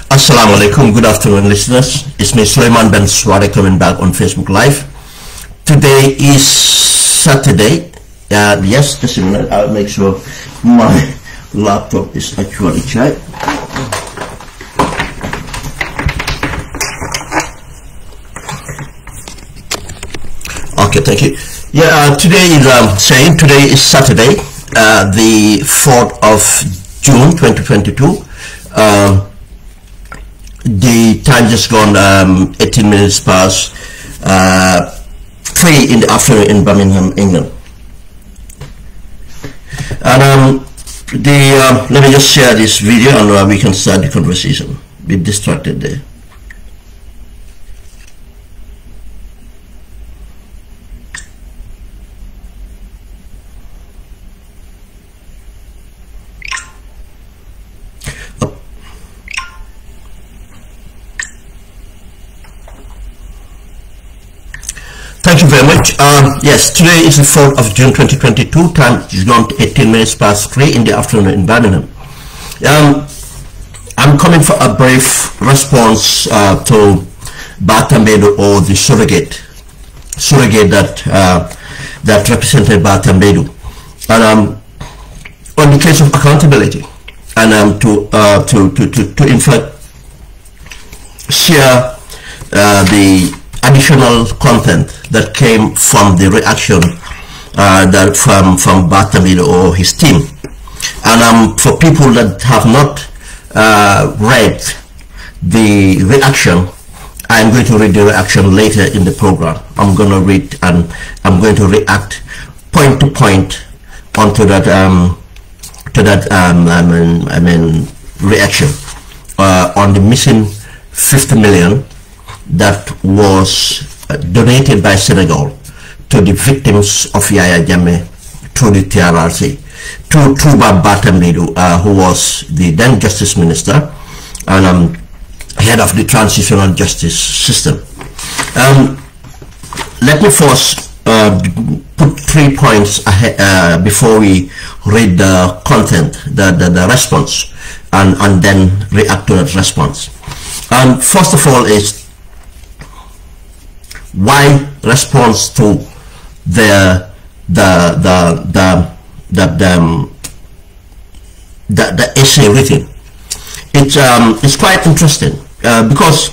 Assalamu alaikum, good afternoon listeners. It's me Sulaiman Ben Sware coming back on Facebook Live. Today is Saturday. Yes, just a minute, I'll make sure my laptop is actually charged. Okay, thank you. Yeah, today is Saturday, the 4th of June 2022. The time just gone 18 minutes past 3 in the afternoon in Birmingham, England. And let me just share this video and we can start the conversation. Be distracted there. Thank you very much. Yes, today is the 4th of June 2022. Time is gone 18 minutes past 3 in the afternoon in Birmingham. I'm coming for a brief response to Baa TAMBADU, or the surrogate that represented Baa TAMBADU, and on the case of accountability, and to in fact share the additional content that came from the reaction that from Baa TAMBADU or his team. And for people that have not read the reaction, I'm going to read the reaction later in the program. I'm going to read and I'm going to react point to point onto that reaction on the missing 50 million that was donated by Senegal to the victims of Yaya Jammeh through the TRRC, to Baa TAMBADU, who was the then Justice Minister and head of the transitional justice system. Let me first put 3 points ahead, before we read the content, the response, and then react to that response. First of all is why response to the essay written. It's quite interesting because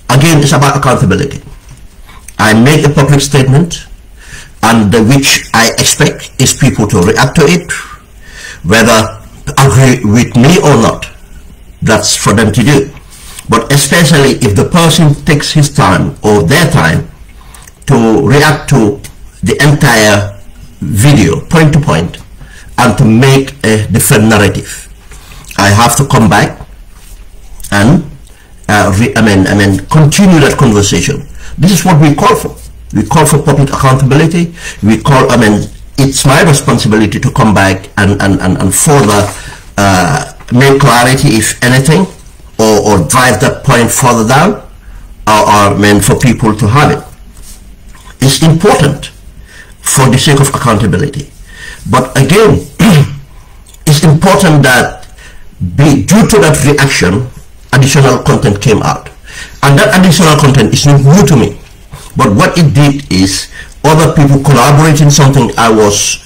again it's about accountability. I make a public statement, and which I expect is people to react to it, whether agree with me or not. That's for them to do. But especially if the person takes his time or their time to react to the entire video point to point and to make a different narrative, I have to come back and continue that conversation. This is what we call for. We call for public accountability. We call, it's my responsibility to come back and further make clarity, if anything, or drive that point further down, or for people to have it. It's important for the sake of accountability. But again, it's important that due to that reaction, additional content came out. And that additional content is not new to me. But what it did is other people collaborate in something I was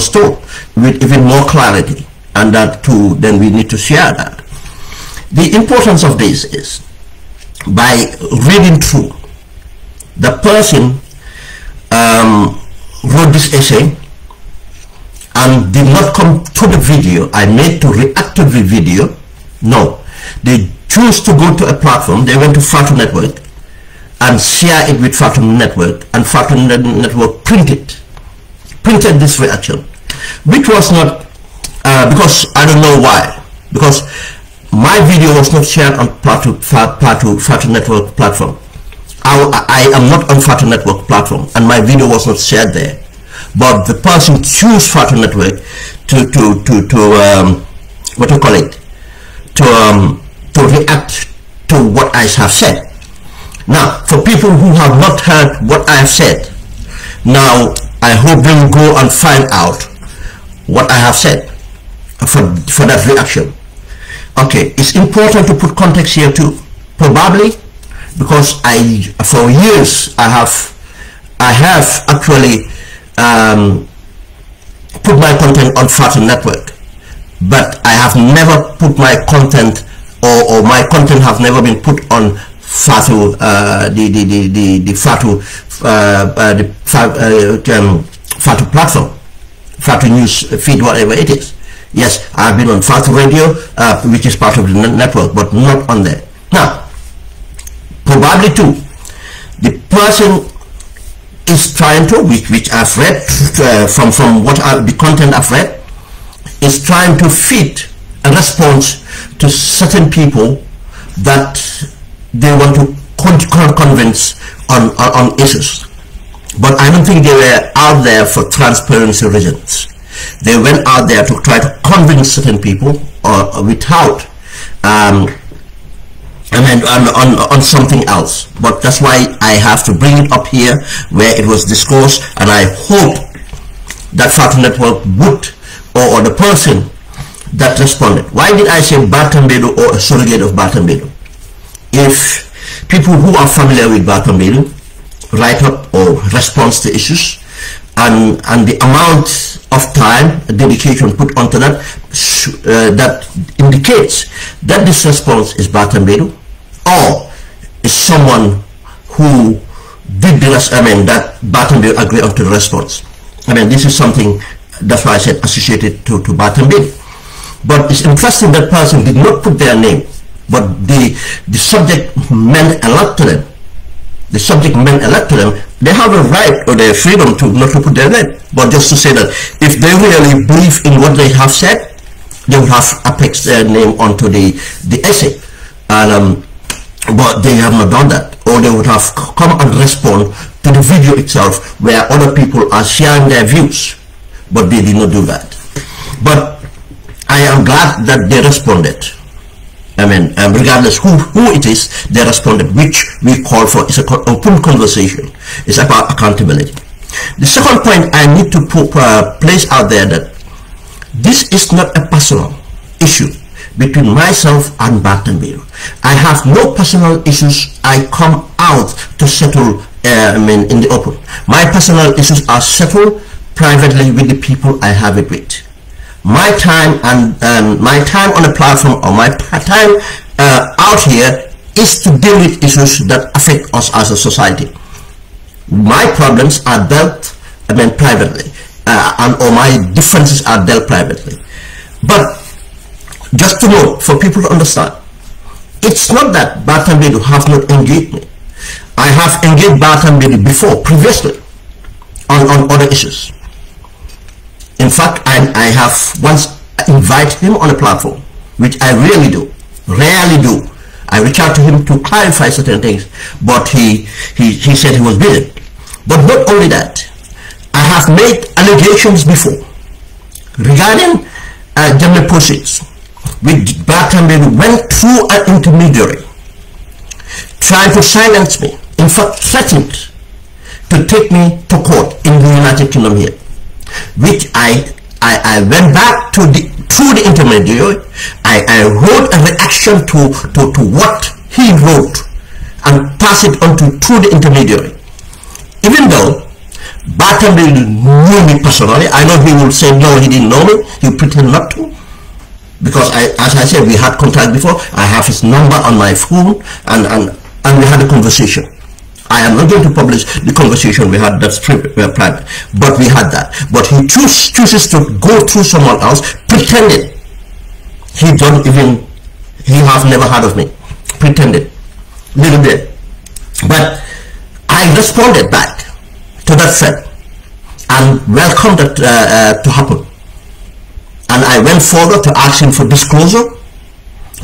told with even more clarity, and that too, then we need to share that. The importance of this is by reading through, the person wrote this essay and did not come to the video I made to react to the video. No, they choose to go to a platform. They went to Fatu Network and share it with Fatu Network, and Fatu Network printed this reaction, which was not because I don't know why, because my video was not shared on Fatu Network platform. I am not on Fatu Network platform, and my video was not shared there. But the person chose Fatu Network to react to what I have said. Now, for people who have not heard what I have said, now I hope they will go and find out what I have said for that reaction. Okay, it's important to put context here too, probably because for years I have actually put my content on Fatu Network, but I have never put my content, or my content have never been put on Fatu, the Fatu platform, Fatu news feed, whatever it is. Yes, I've been on Fatu Radio, which is part of the network, but not on there. Now, probably too, the person is trying to, which I've read from what the content I've read, is trying to fit a response to certain people that they want to convince on issues. But I don't think they were out there for transparency reasons. They went out there to try to convince certain people without on something else. But that's why I have to bring it up here where it was discussed, and I hope that Fatu Network would, or the person that responded. Why did I say Baa TAMBADU or a surrogate of Baa TAMBADU? If people who are familiar with Baa TAMBADU write up or respond to issues, and the amount of time, dedication put onto that, that indicates that this response is Baa TAMBADU, or is someone who did the that Baa TAMBADU agree onto the response. This is something, that's why I said associated to Baa TAMBADU. But it's interesting that person did not put their name, but the subject meant a lot to them. The subject meant a lot to them. They have a right or their freedom to not to put their name, but just to say that if they really believe in what they have said, they would have affixed their name onto the essay. And but they have not done that, or they would have come and respond to the video itself where other people are sharing their views, but they did not do that. But I am glad that they responded. I mean, regardless who it is, they responded, which we call for is an open conversation. It's about accountability. The second point I need to place out there that this is not a personal issue between myself and Baa TAMBADU. I have no personal issues I come out to settle in the open. My personal issues are settled privately with the people I have it with. My time and my time on the platform or my time out here is to deal with issues that affect us as a society. My problems are dealt privately, or my differences are dealt privately. But just to know, for people to understand, it's not that Baa TAMBADU have not engaged me. I have engaged Baa TAMBADU before, previously, on other issues. In fact, I have once invited him on a platform, which I rarely do. I reach out to him to clarify certain things, but he said he was busy. But not only that, I have made allegations before regarding general proceeds, which Baa TAMBADU went through an intermediary, trying to silence me. In fact, threatened to take me to court in the United Kingdom here, which I went back to through the intermediary. I wrote a reaction to what he wrote and passed it on through the intermediary. Even though Baa TAMBADU knew me personally, I know he will say no, he didn't know me. He pretended not to, because as I said, we had contact before. I have his number on my phone, and we had a conversation. I am not going to publish the conversation we had, that's private, but we had that. But he chooses to go through someone else, pretending he have never heard of me, pretended, little bit. But I responded back to that threat and welcomed it to happen. And I went further to ask him for disclosure,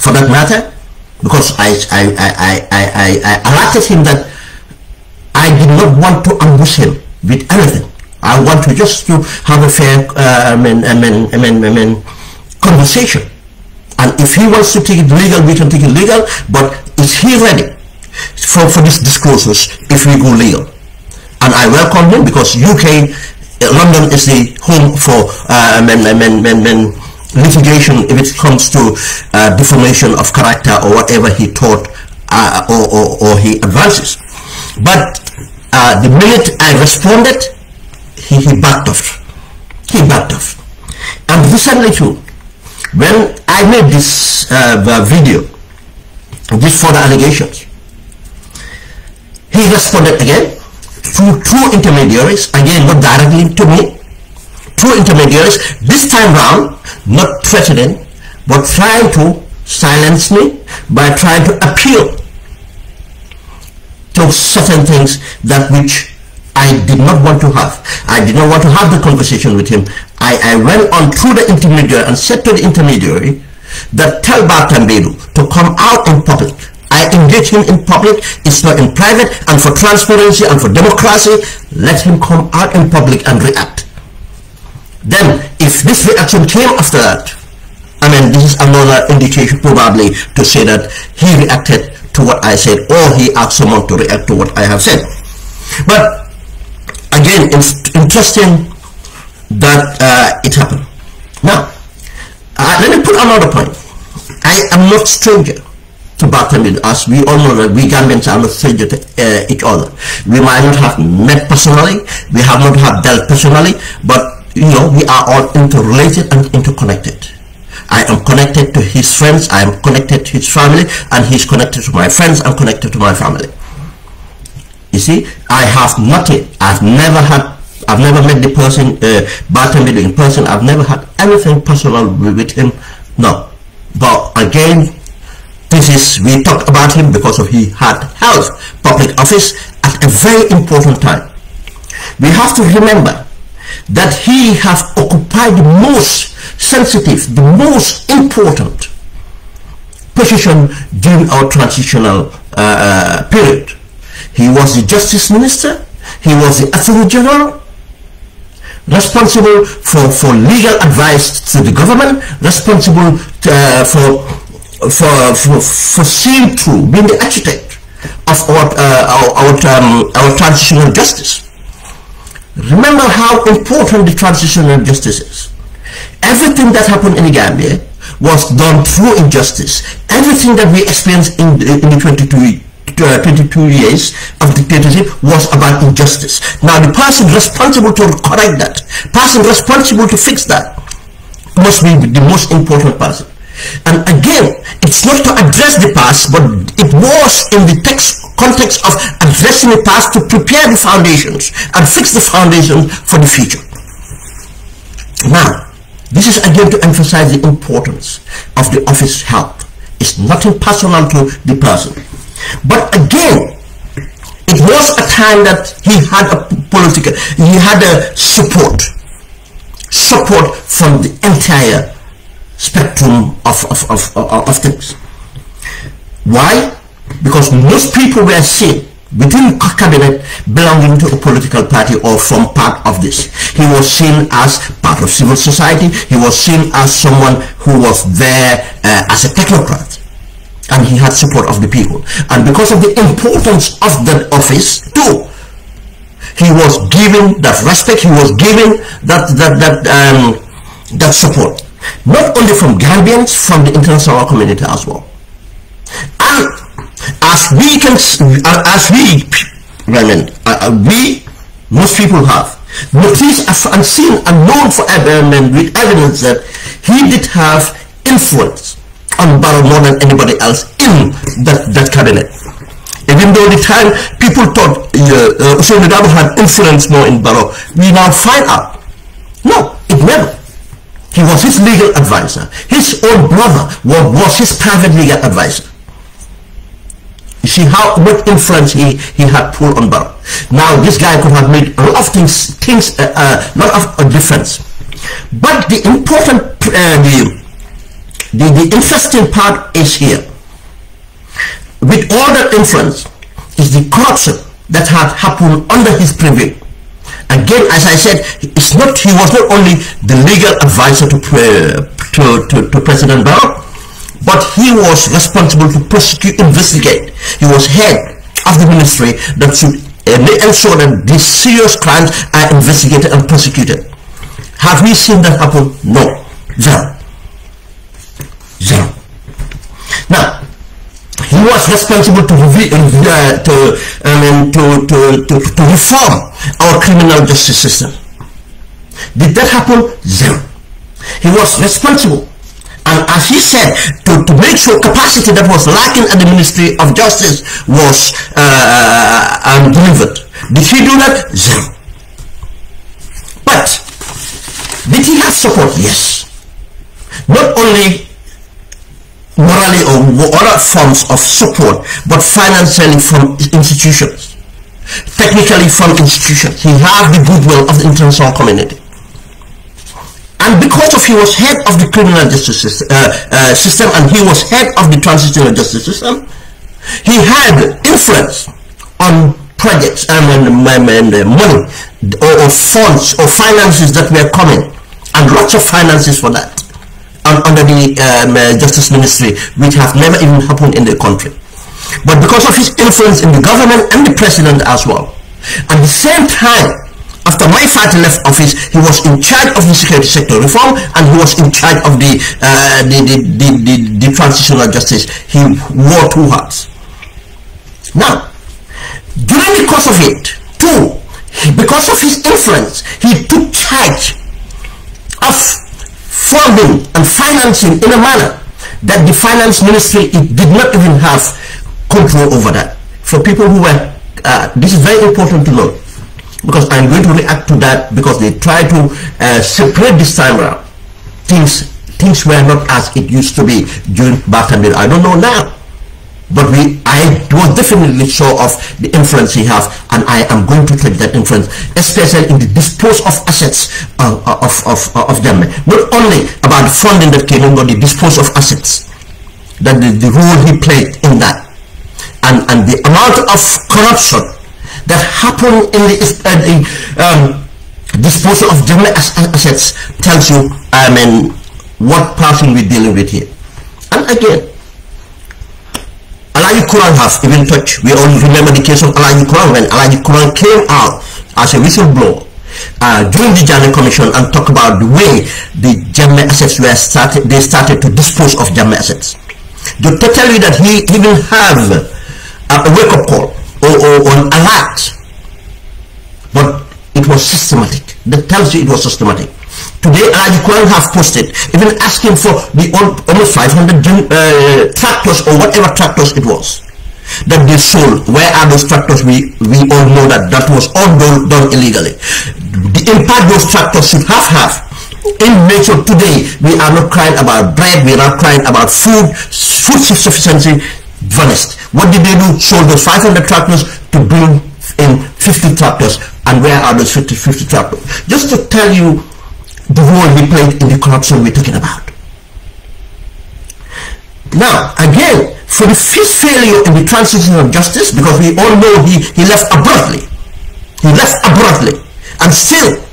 for that matter, because I alerted him that I did not want to ambush him with anything. I want to just to have a fair conversation. And if he wants to take it legal, we can take it legal. But is he ready for these disclosures if we go legal? And I welcome him, because UK, London is the home for litigation if it comes to defamation of character or whatever he taught or he advances. But the minute I responded, he backed off. He backed off. And recently too, when I made this video, these further allegations, he responded again through intermediaries, again not directly to me, through intermediaries, this time round not threatening, but trying to silence me by trying to appeal to certain things that which I did not want to have. I did not want to have the conversation with him. I went on through the intermediary and said to the intermediary that tell Baa TAMBADU to come out in public. I engage him in public, it's not in private, and for transparency and for democracy, let him come out in public and react. Then, if this reaction came after that, this is another indication probably to say that he reacted to what I said, or he asked someone to react to what I have said. But again, it's interesting that it happened. Now, let me put another point. I am not stranger to Baa TAMBADU, as we all know that we Gambians are not stranger to each other. We might not have met personally, we have not have dealt personally, but we are all interrelated and interconnected. I am connected to his friends, I am connected to his family, and he's connected to my friends, I'm connected to my family. You see, I have nothing. I've never met the person, Baa TAMBADU in person. I've never had anything personal with him. No. But again, we talked about him because of he had held public office at a very important time. We have to remember that he has occupied the most sensitive, the most important position during our transitional period. He was the Justice Minister, He was the Attorney General, responsible for legal advice to the government, responsible for seeing through, being the architect of our transitional justice. Remember how important the transitional justice is. Everything that happened in the Gambia was done through injustice. Everything that we experienced in the 22 years of dictatorship was about injustice. Now the person responsible to correct that, person responsible to fix that, must be the most important person. And again, it's not to address the past, but it was in the context of addressing the past to prepare the foundations and fix the foundation for the future. Now, this is again to emphasize the importance of the office help. It's nothing personal to the person. But again, it was a time that he had a support from the entire spectrum of things. Why? Because most people were seen within the cabinet belonging to a political party or from part of this. He was seen as part of civil society. He was seen as someone who was there as a technocrat. And he had support of the people. And because of the importance of that office too, he was given that respect, he was given that support. Not only from Gambians, from the international community as well. And as most people have noticed and seen and known for with evidence that he did have influence on Barrow more than anybody else in that cabinet. Even though the time people thought Usain Dabo had influence more in Barrow, we now find out, no, it never. He was his legal advisor. His own brother was his private legal advisor. You see how much influence he had pulled on Barrow. Now this guy could have made a lot of things lot of difference. But the important, the interesting part is here. With all that influence is the corruption that had happened under his preview. Again, as I said, he was not only the legal advisor to President Barrow, but he was responsible to prosecute, investigate. He was head of the ministry that should ensure that these serious crimes are investigated and prosecuted. Have we seen that happen? No. Zero. Now, he was responsible to reform our criminal justice system. Did that happen? Zero. He was responsible, and as he said, to make sure capacity that was lacking at the Ministry of Justice was delivered. Did he do that? Zero. But did he have support? Yes. Not only morally or other forms of support, but financially from institutions, technically from institutions. He had the goodwill of the international community. And because he was head of the criminal justice system and he was head of the transitional justice system, he had influence on projects and money or funds or finances that were coming, and lots of finances for that. Under the Justice Ministry, which have never even happened in the country. But because of his influence in the government and the president as well, at the same time, after my father left office, he was in charge of the security sector reform and he was in charge of the transitional justice. He wore two hats. Now, during the course of it, too, because of his influence, he took charge of funding and financing in a manner that the finance ministry did not even have control over that. For people who were, this is very important to know, because I'm going to react to that, because they try to separate this time around. Things were not as it used to be during Baa TAMBADU. I don't know now, but I was definitely sure of the influence he has, and I am going to take that influence, especially in the dispose of assets of them. Not only about the funding that came in, but the dispose of assets, that the role he played in that, and the amount of corruption that happened in the disposal of Jammeh assets tells you, I mean, what person we're dealing with here. And again, Alaji Quran have even touched. We all remember the case of Alaji Quran when Alaji Quran came out as a whistleblower during the Jammeh Commission and talked about the way the Jammeh assets were started. They started to dispose of Jammeh assets. To tell you that he even have a wake-up call or an alert, but it was systematic. That tells you it was systematic. Today, Alaji Quran have posted, even asking for the almost 500 tractors or whatever tractors it was that they sold. Where are those tractors? We all know that was all done illegally. The impact those tractors should have in nature today. We are not crying about bread, we are not crying about food sufficiency vanished. What did they do? Sold those 500 tractors to bring in 50 tractors. And where are those 50 tractors? Just to tell you the role he played in the corruption we're talking about. Now, again, for the fifth failure in the transition of justice, because we all know he left abruptly. He left abruptly. And still,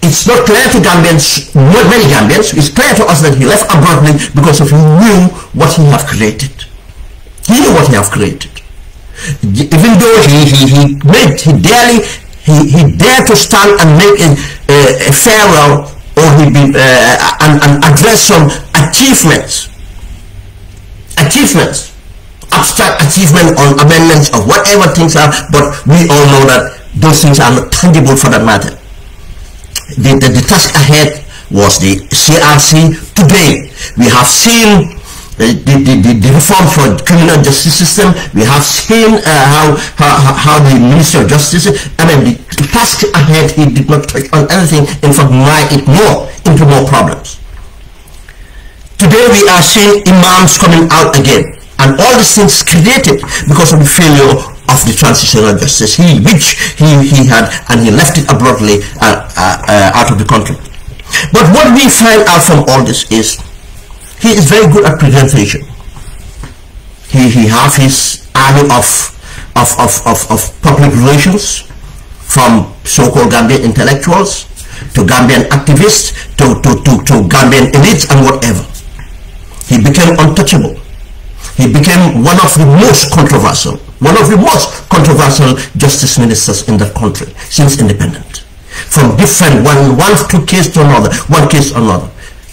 it's not clear to Gambians, many Gambians, it's clear to us that he left abruptly because of he knew what he have created. He knew what he have created. Even though he dared to stand and make a farewell, or and address some achievements, abstract achievement on amendments of whatever things are, but we all know that those things are not tangible for that matter. The task ahead was the CRC. Today we have seen the reform for the criminal justice system. We have seen how the Minister of Justice, I mean, the task ahead, he did not touch on anything. In fact, it more into more problems. Today we are seeing imams coming out again, and all these things created because of the failure of the transitional justice which he had, and he left it abruptly out of the country. But what we find out from all this is he is very good at presentation. He has his army of public relations, from so-called Gambian intellectuals to Gambian activists to Gambian elites and whatever. He became untouchable. He became one of the most controversial justice ministers in that country since independence. From different one case to another,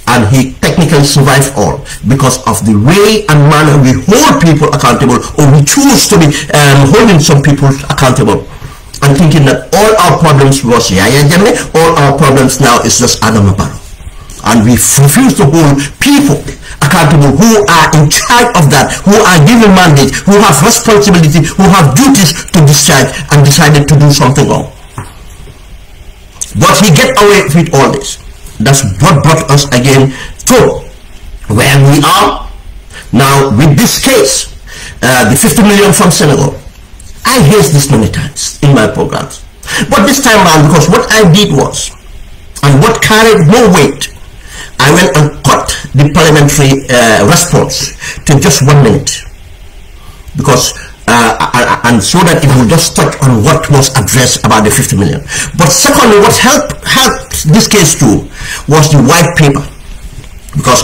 and he technically survived all because of the way and manner we hold people accountable, or we choose to be holding some people accountable and thinking that all our problems was Yaya Jammeh, all our problems now is just Adam Barrow. And we refuse to hold people accountable who are in charge of that, who are given mandate, who have responsibility, who have duties to discharge, and decided to do something wrong. But he get away with all this. That's what brought us again to where we are now with this case, the 50 million from Senegal. I raised this many times in my programs, but this time around, because what I did was, and what carried more weight, I went and cut the parliamentary response to just 1 minute, because and so that it will just touch on what was addressed about the 50 million. But secondly, what helped this case too was the white paper, because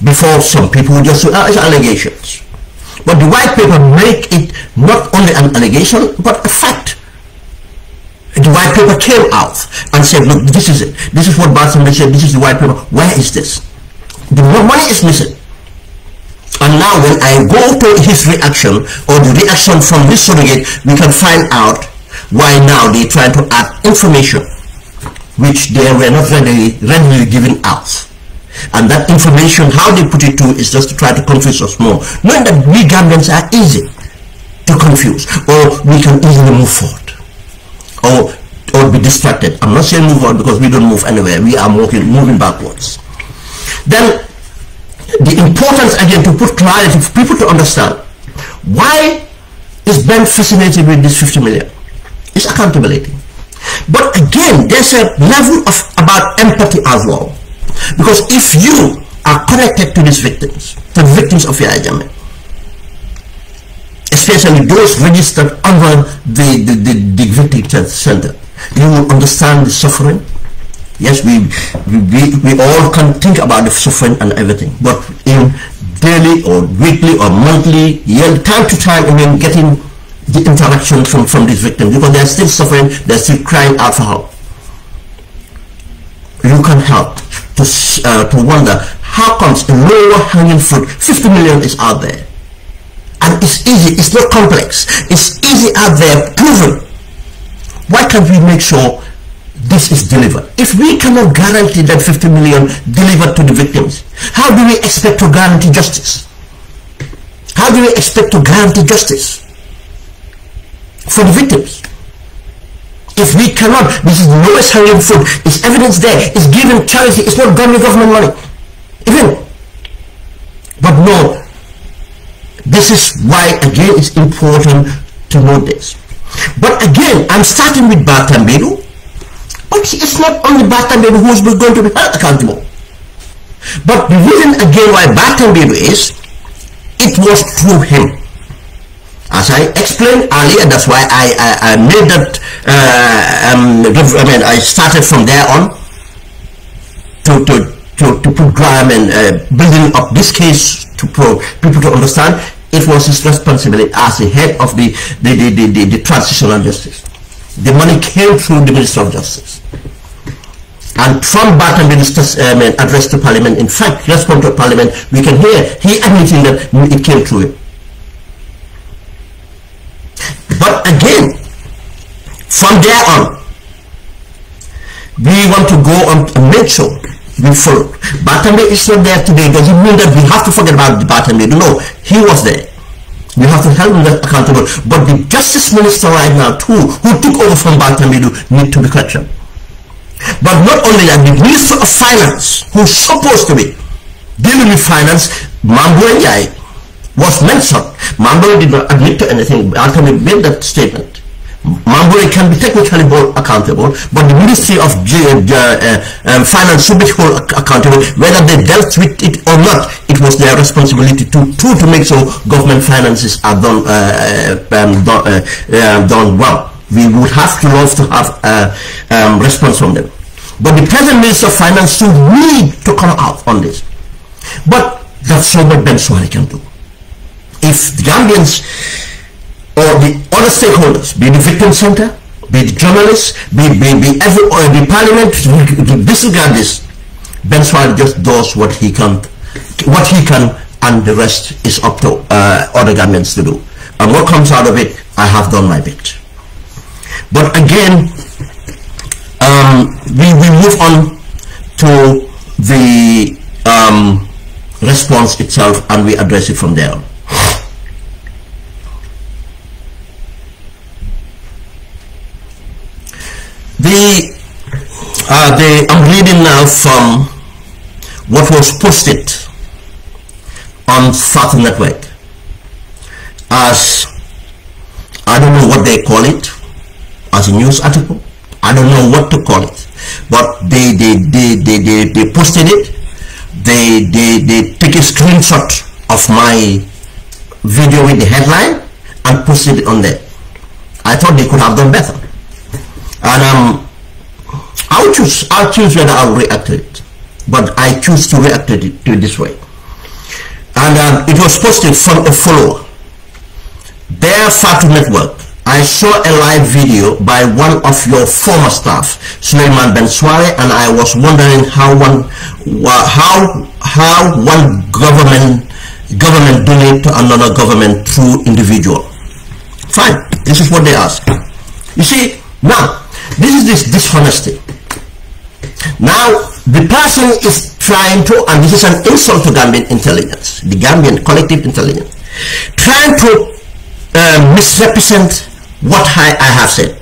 before some people would just say, it's allegations. But the white paper make it not only an allegation, but a fact. The white paper came out and said, look, this is it. This is what Baa TAMBADU said. This is the white paper. Where is this? The money is missing. And now when I go to his reaction, or the reaction from his surrogate, we can find out why now they're trying to add information which they were not readily given out. And that information, how they put it to, is just to try to confuse us more, knowing that we Gambians are easy to confuse, or we can easily move forward, or be distracted. I'm not saying move on, because we don't move anywhere. We are moving backwards. Then the importance again to put clarity for people to understand why is Ben fascinated with this 50 million. It's accountability. But again, there's a level of about empathy as well, because if you are connected to these victims, to the victims of Yaya Jammeh, especially those registered under the victim center, you will understand the suffering. Yes, we all can think about the suffering and everything, but in daily or weekly or monthly, yearly, time to time, I mean, getting the interaction from these victims, because they're still suffering, they're still crying out for help. You can help to wonder, how comes a lower hanging fruit, 50 million is out there, and it's easy, it's not complex, it's easy out there, proven. Why can't we make sure this is delivered? If we cannot guarantee that 50 million delivered to the victims, how do we expect to guarantee justice? How do we expect to guarantee justice for the victims? If we cannot, this is the lowest hanging fruit, it's evidence there, it's given charity, it's not government money, even. But no, this is why again it's important to know this. But again, I'm starting with Baa TAMBADU, but it's not only Baa TAMBADU who is going to be held accountable. But the reason again why Baa TAMBADU is, it was through him. As I explained earlier, that's why I made that, I started from there on to put building up this case for people to understand. It was his responsibility as the head of the transitional justice. The money came through the Minister of Justice. And from Baa Tambadu's address to Parliament, in fact, response to Parliament, we can hear he admitting that it came through him. But again, from there on, we want to go on and make sure we follow. Baa TAMBADU is not there today. Does it mean that we have to forget about Baa TAMBADU? No, he was there. We have to hold him accountable. But the Justice Minister right now too, who took over from Baa TAMBADU, need to be questioned. But not only that, the Minister of Finance, who's supposed to be dealing with finance, Mambo Njai, was mentioned. Mambo did not admit to anything. Baa TAMBADU made that statement. Mambo can be technically accountable, but the Ministry of Finance should be held accountable. Whether they dealt with it or not, it was their responsibility to make sure government finances are done well. We would have to love to have response from them. But the present Minister of Finance should need to come out on this. But that's so what Ben Swari can do. If the Gambians or the other stakeholders, be the victim center, be the journalists, be the Parliament, disregard this, Ben Swari just does what he can, and the rest is up to other Gambians to do. And what comes out of it, I have done my bit. But again, we move on to the response itself, and we address it from there on. I'm reading now from what was posted on Fat Network as, I don't know what they call it, as a news article. I don't know what to call it, but they posted it. They take a screenshot of my video with the headline and posted it on there. I thought they could have done better, and I'll choose whether I'll react to it, but I choose to react to it this way. And it was posted from a follower. Their Fatu Network. I saw a live video by one of your former staff, Suleiman Ben Sware, and I was wondering how one government donate to another government through individual. Fine, this is what they ask. You see, now this is this dishonesty. Now the person is trying to, and this is an insult to Gambian intelligence, the Gambian collective intelligence, trying to misrepresent what I have said.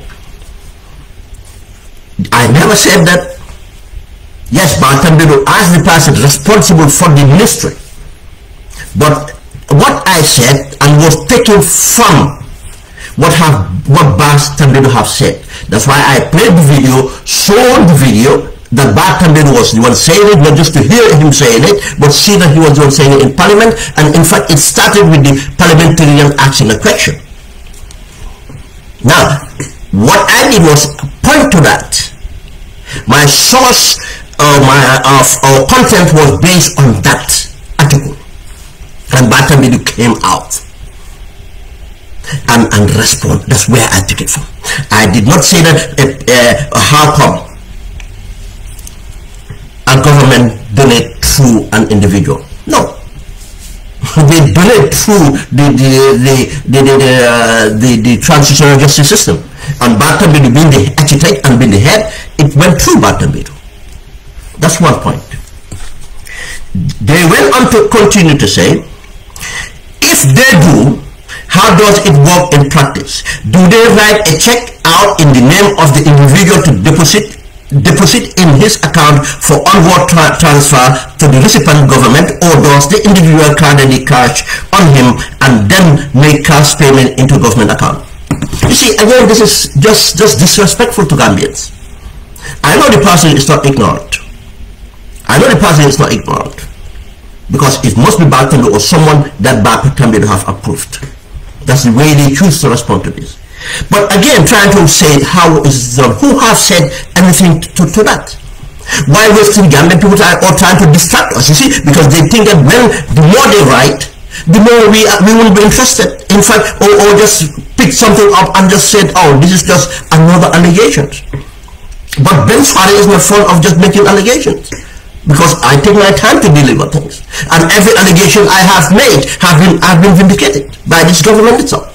I never said that. Yes, Baa TAMBADU as the person responsible for the ministry, but what I said and was taken from what Baa TAMBADU have said. That's why I played the video, showed the video that Baa TAMBADU was the one saying it, not just to hear him saying it, but see that he was the one saying it in Parliament, and in fact it started with the parliamentarian asking a question. Now, what I did was point to that. My source or content was based on that article, and Baa TAMBADU came out and respond. That's where I took it from. I did not say that how come a government donate through an individual. No, they donate through the transitional justice system, and Baa TAMBADU being the architect and being the head, it went through Baa TAMBADU. That's one point. They went on to continue to say, if they do, how does it work in practice? Do they write a check out in the name of the individual to deposit in his account for onward transfer to the recipient government, or does the individual carry the cash on him and then make cash payment into government account? You see, again, this is just disrespectful to Gambians. I know the person is not ignorant. Because it must be Baa TAMBADU or someone that Baa TAMBADU have approved. That's the way they choose to respond to this. But again, trying to say how is it done, who have said anything to that? Why wasting Gambian people are trying to distract us, you see? Because they think that when the more they write, the more we won't be interested. In fact, or just pick something up and just said, oh, this is just another allegation. But Ben Swari is not fond of just making allegations, because I take my time to deliver things, and every allegation I have made have been vindicated by this government itself,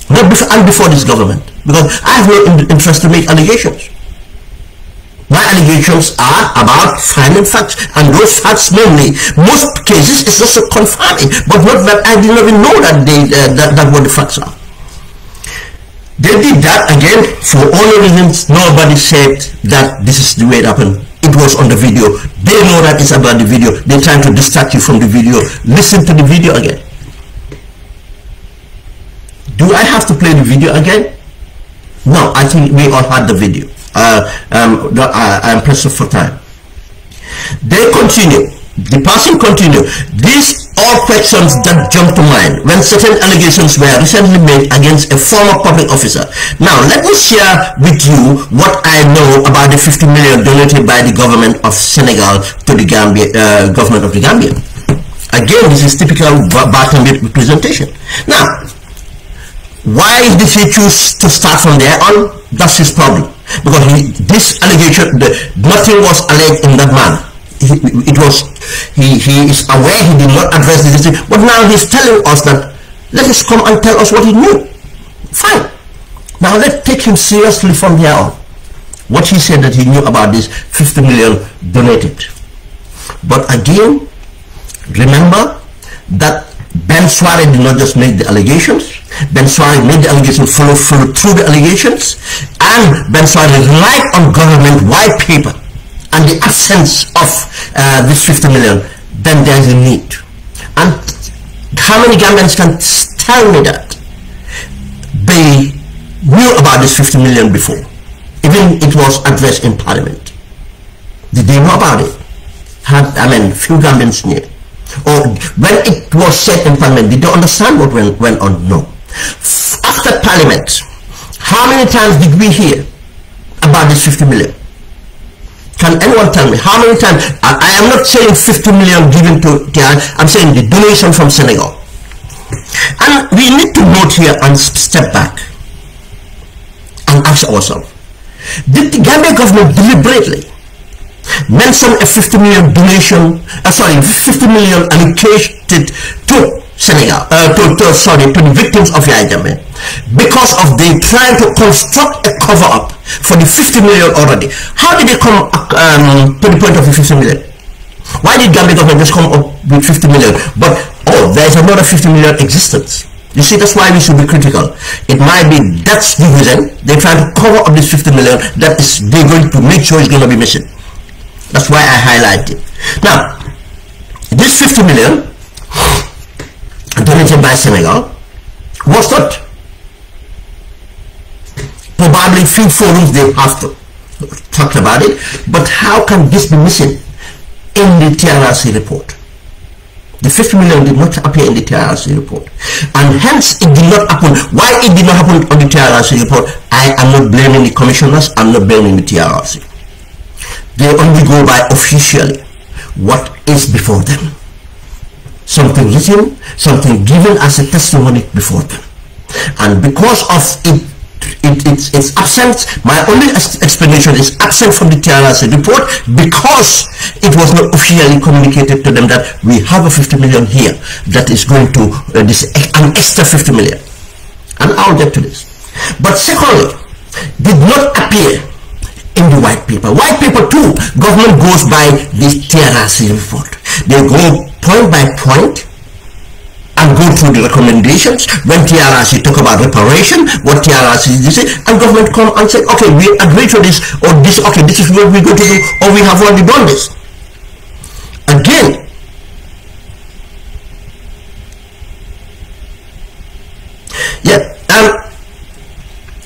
not before and before this government, because I have no interest to make allegations. My allegations are about finding facts, and those facts mainly, most cases, it's just a confirming, but not that I didn't even know that that what the facts are. They did that again for all the reasons. Nobody said that this is the way it happened. It was on the video. They know that it's about the video. They're trying to distract you from the video. Listen to the video again. Do I have to play the video again? No, I think we all had the video. I'm pressed for time. They continue. The person continued. These are questions that jump to mind when certain allegations were recently made against a former public officer. Now, let me share with you what I know about the 50 million donated by the government of Senegal to the government of the Gambia. Again, this is typical Baa TAMBADU presentation. Now, why did he choose to start from there on? That's his problem. Because this allegation, nothing was alleged in that manner. He is aware he did not address this issue, but now he's telling us that let us come and tell us what he knew. Fine. Now let's take him seriously from here on. What he said that he knew about this 50 million donated. But again, remember that Ben Swari did not just make the allegations. Ben Swari made the allegations, follow through the allegations, and Ben Swari relied on government white paper and the absence of this 50 million, then there is a need. And how many Gambians can tell me that they knew about this 50 million before? Even it was addressed in Parliament. Did they know about it? Few Gambians knew. Or when it was said in Parliament, did they understand what went on? No. After Parliament, how many times did we hear about this 50 million? Can anyone tell me how many times? I am not saying 50 million given to Tian, I'm saying the donation from Senegal. And we need to note here and step back and ask ourselves, did the Gambia government deliberately mention a 50 million donation, 50 million allocated to Senegal, to the victims of Yaya Jammeh, because of they trying to construct a cover-up for the 50 million already? How did they come to the point of the 50 million? Why did Gambia government just come up with 50 million? But, there is another 50 million existence. You see, that's why we should be critical. It might be that's the reason they're trying to cover up this 50 million that is they're going to make sure it's going to be missing. That's why I highlight it. Now, this 50 million donated by Senegal was not probably few forums they have to talked about it, but how can this be missing in the TRRC report? The 50 million did not appear in the TRRC report, and hence it did not happen. Why it did not happen on the TRRC report, I am not blaming the commissioners, I'm not blaming the TRRC. They only go by officially what is before them. Something written, something given as a testimony before them. And because of its absence, my only explanation is absent from the TRRC report, because it was not officially communicated to them that we have a 50 million here that is going to an extra 50 million. And I'll get to this. But secondly, did not appear in the white paper. White paper too, government goes by the TRRC report. They go point by point and go through the recommendations. When TRRC talk about reparation, what TRRC is this, and government come and say, okay, we agree to this, or this, okay, this is what we're going to do, or we have already done this. Again,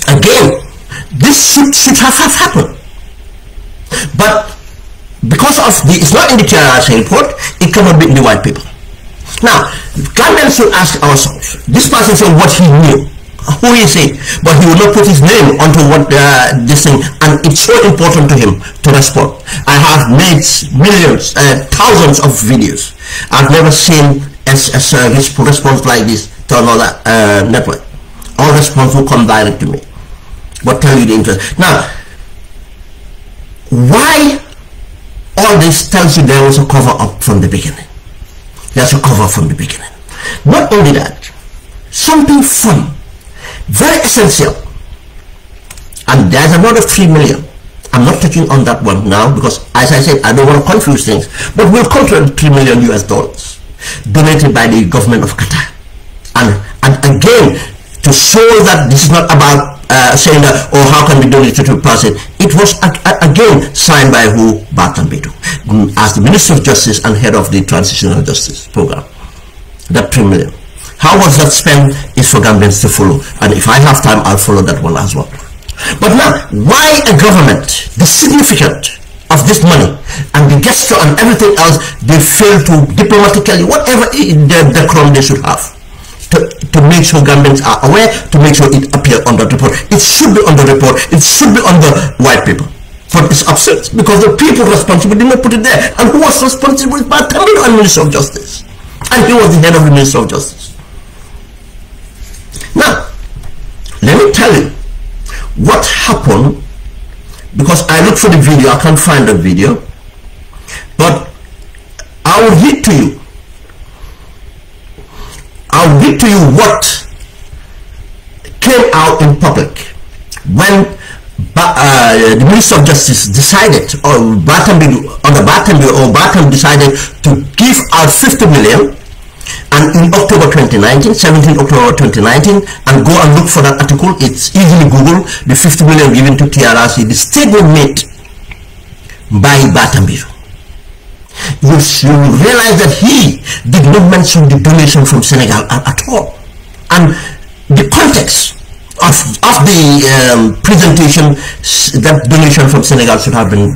again, this should have happened. But because of it's not in the TRRC report, it cannot be in the white paper. Now, Gambians should ask ourselves, this person said what he knew, who is he, but he will not put his name onto what this thing, and it's so important to him to respond. I have made millions, thousands of videos. I've never seen a response like this to another network. All response will come direct to me, but tell you the interest. Now, why all this tells you there was a cover up from the beginning. There's a cover from the beginning. Not only that, something fun, very essential, and there's another 3 million. I'm not touching on that one now because, as I said, I don't want to confuse things, but we'll come to $3 million US donated by the government of Qatar. And again, to show that this is not about saying that, oh, how can we donate to the person? It was again signed by who? Baa TAMBADU, as the Minister of Justice and head of the Transitional Justice Program. That 3 million. How was that spent is for Gambians to follow, and if I have time, I'll follow that one as well. But now, why a government, the significance of this money and the gesture and everything else, they fail to diplomatically, whatever the crime they should have, to make sure Gambians are aware, to make sure it appears on the report. It should be on the report, it should be on the white paper. But it's absent because the people responsible did not put it there. And who was responsible? Baa TAMBADU and Minister of Justice. And he was the head of the Minister of Justice. Now, let me tell you what happened, because I looked for the video, I can't find the video, but I will read to you. I'll read to you what came out in public when the Minister of Justice decided, or Baa TAMBADU decided to give out 50 million, and in October 2019, 17 October 2019, and go and look for that article. It's easily Google, the 50 million given to TRRC, the statement made by Baa TAMBADU. You realize that he did not mention the donation from Senegal at all, and the context of the presentation, that donation from Senegal should have been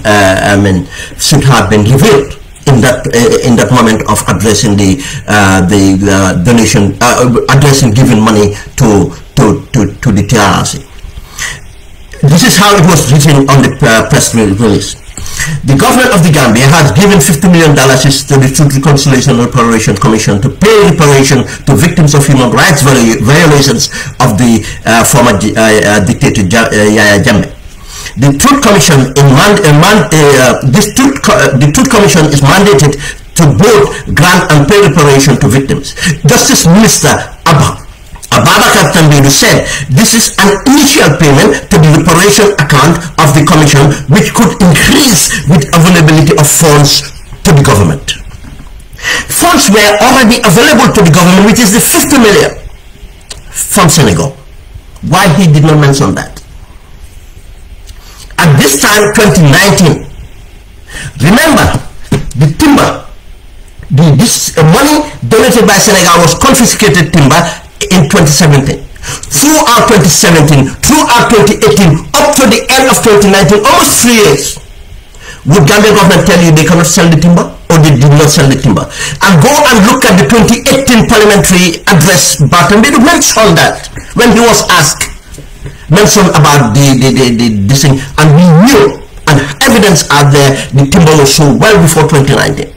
revealed in that moment of addressing the donation, addressing giving money to the TRRC. This is how it was written on the press release. The government of the Gambia has given $50 million to the Truth, Reconciliation and Reparation Commission to pay reparation to victims of human rights violations of the former dictator Yahya Jammeh. The Truth Commission is mandated to both grant and pay reparation to victims. Justice Minister Ababakar Tambadou said this is an initial payment to the reparation account of the commission, which could increase with availability of funds to the government. Funds were already available to the government, which is the 50 million from Senegal. Why he did not mention that? At this time, 2019, remember, the timber, this money donated by Senegal was confiscated timber in 2017. throughout 2017, throughout 2018, up to the end of 2019, almost 3 years. Would Gambia government tell you they cannot sell the timber, or they did not sell the timber? And go and look at the 2018 parliamentary address. Baa TAMBADU mentioned that when he was asked, mentioned about this thing, and we knew, and evidence are there, the timber was sold well before 2019.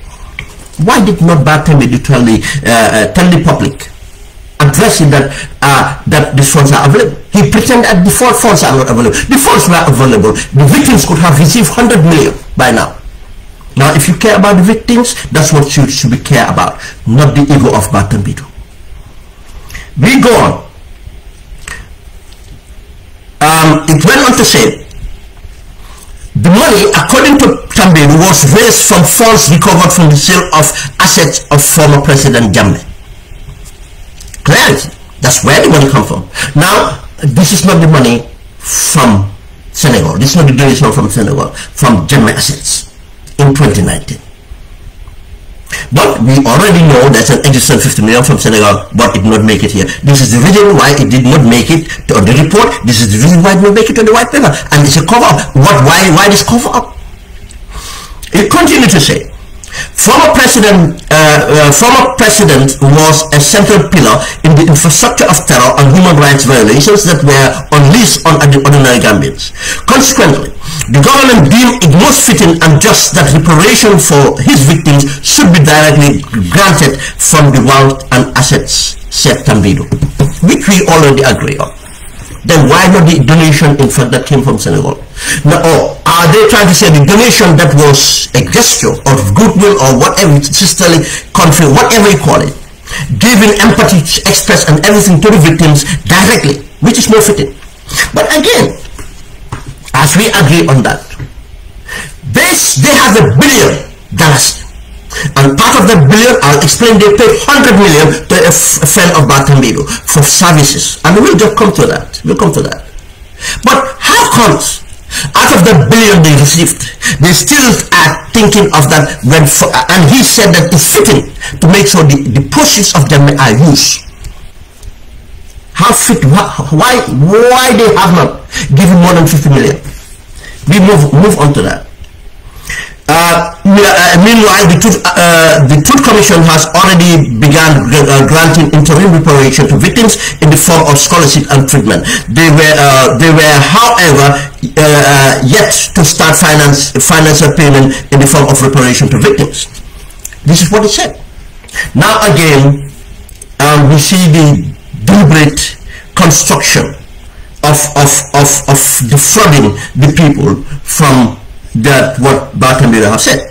Why did not Baa TAMBADU tell the public, addressing that that these funds are available? He pretended that the funds are not available. The funds were available. The victims could have received 100 million by now. Now, if you care about the victims, that's what you should be care about, not the ego of Baa TAMBADU. We go on. It went on to say, the money, according to TAMBADU, was raised from funds recovered from the sale of assets of former President Jammeh. Clarity. That's where the money comes from. Now, this is not the money from Senegal. This is not the donation from Senegal, from Jammeh assets in 2019. But we already know there's an additional 50 million from Senegal, but it did not make it here. This is the reason why it did not make it to the report. This is the reason why it did not make it to the white paper. And it's a cover up. Why this cover up? It continued to say, former president was a central pillar in the infrastructure of terror and human rights violations that were unleashed on the ordinary Gambians. Consequently, the government deemed it most fitting and just that reparation for his victims should be directly granted from the wealth and assets, said TAMBADU, which we already agree on. Then why not the donation, in fact, that came from Senegal? Now, are they trying to say the donation that was a gesture of goodwill or whatever, sisterly country, whatever you call it, giving empathy, express and everything to the victims directly, which is more fitting? But again, as we agree on that, they have $1 billion. And part of that billion, I'll explain, they paid 100 million to a friend of Baa TAMBADU for services. And we'll just come to that. We'll come to that. But how comes out of the billion they received, they still are thinking of that when, and he said that it's fitting to make sure the proceeds of them are used. How fit, why they have not given more than 50 million? We move on to that. Meanwhile, the Truth Commission has already begun granting interim reparation to victims in the form of scholarship and treatment. They were, however, yet to start financial payment in the form of reparation to victims. This is what it said. Now again, we see the deliberate construction of defrauding the people from that what Baa TAMBADU have said.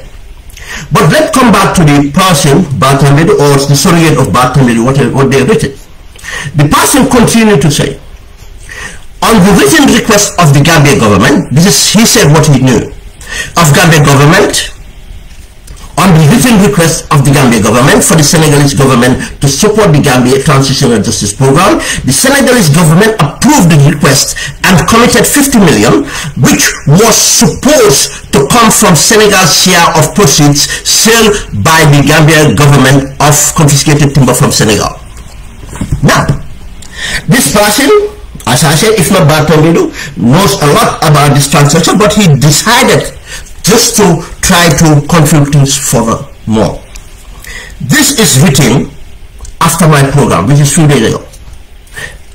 But let's come back to the person, Baa TAMBADU, or the surrogate of Baa TAMBADU, what they have written. The person continued to say, on the written request of the Gambia government, this is, he said what he knew, of Gambia government, on the written request of the Gambia government for the Senegalese government to support the Gambia Transitional Justice Program, the Senegalese government approved the request and committed 50 million, which was supposed to come from Senegal's share of proceeds sold by the Gambia government of confiscated timber from Senegal. Now, this person, as I said, if not Baa TAMBADU, knows a lot about this transaction, but he decided just to try to confuse things further more. This is written after my program, which is 3 days ago.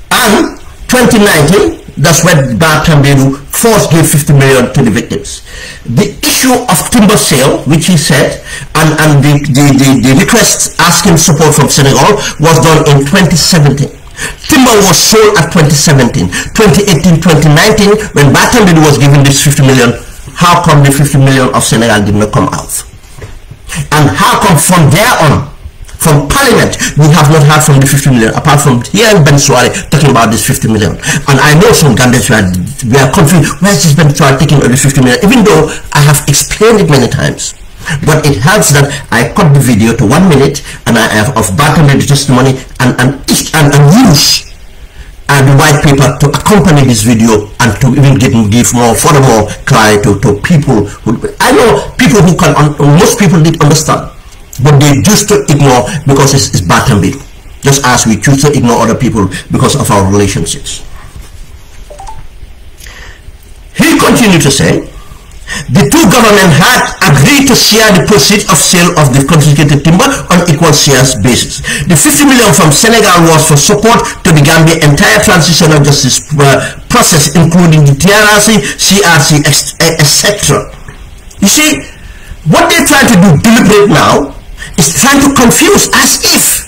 And 2019, that's when Baa TAMBADU first gave 50 million to the victims. The issue of timber sale, which he said, and the request asking support from Senegal was done in 2017. Timber was sold at 2017. 2018, 2019, when Baa TAMBADU was given this 50 million, how come the 50 million of Senegal did not come out? And how come from there on, from Parliament, we have not heard from the 50 million, apart from here in Ben Suare talking about this 50 million. And I know some Gambians were confused, where is this Ben Suare taking all the 50 million, even though I have explained it many times. But it helps that I cut the video to 1 minute, and I have of Baa TAMBADU testimony, and use the white paper to accompany this video and to even give more, furthermore, clarity to people who, I know people who can, most people did understand, but they just to ignore because it's Baa TAMBADU. just as we choose to ignore other people because of our relationships. He continued to say, the two governments had agreed to share the proceeds of sale of the confiscated timber on equal shares basis. The 50 million from Senegal was for support to the Gambia entire transitional justice process, including the TRRC, CRC, etc. You see, what they're trying to do deliberate now is trying to confuse, as if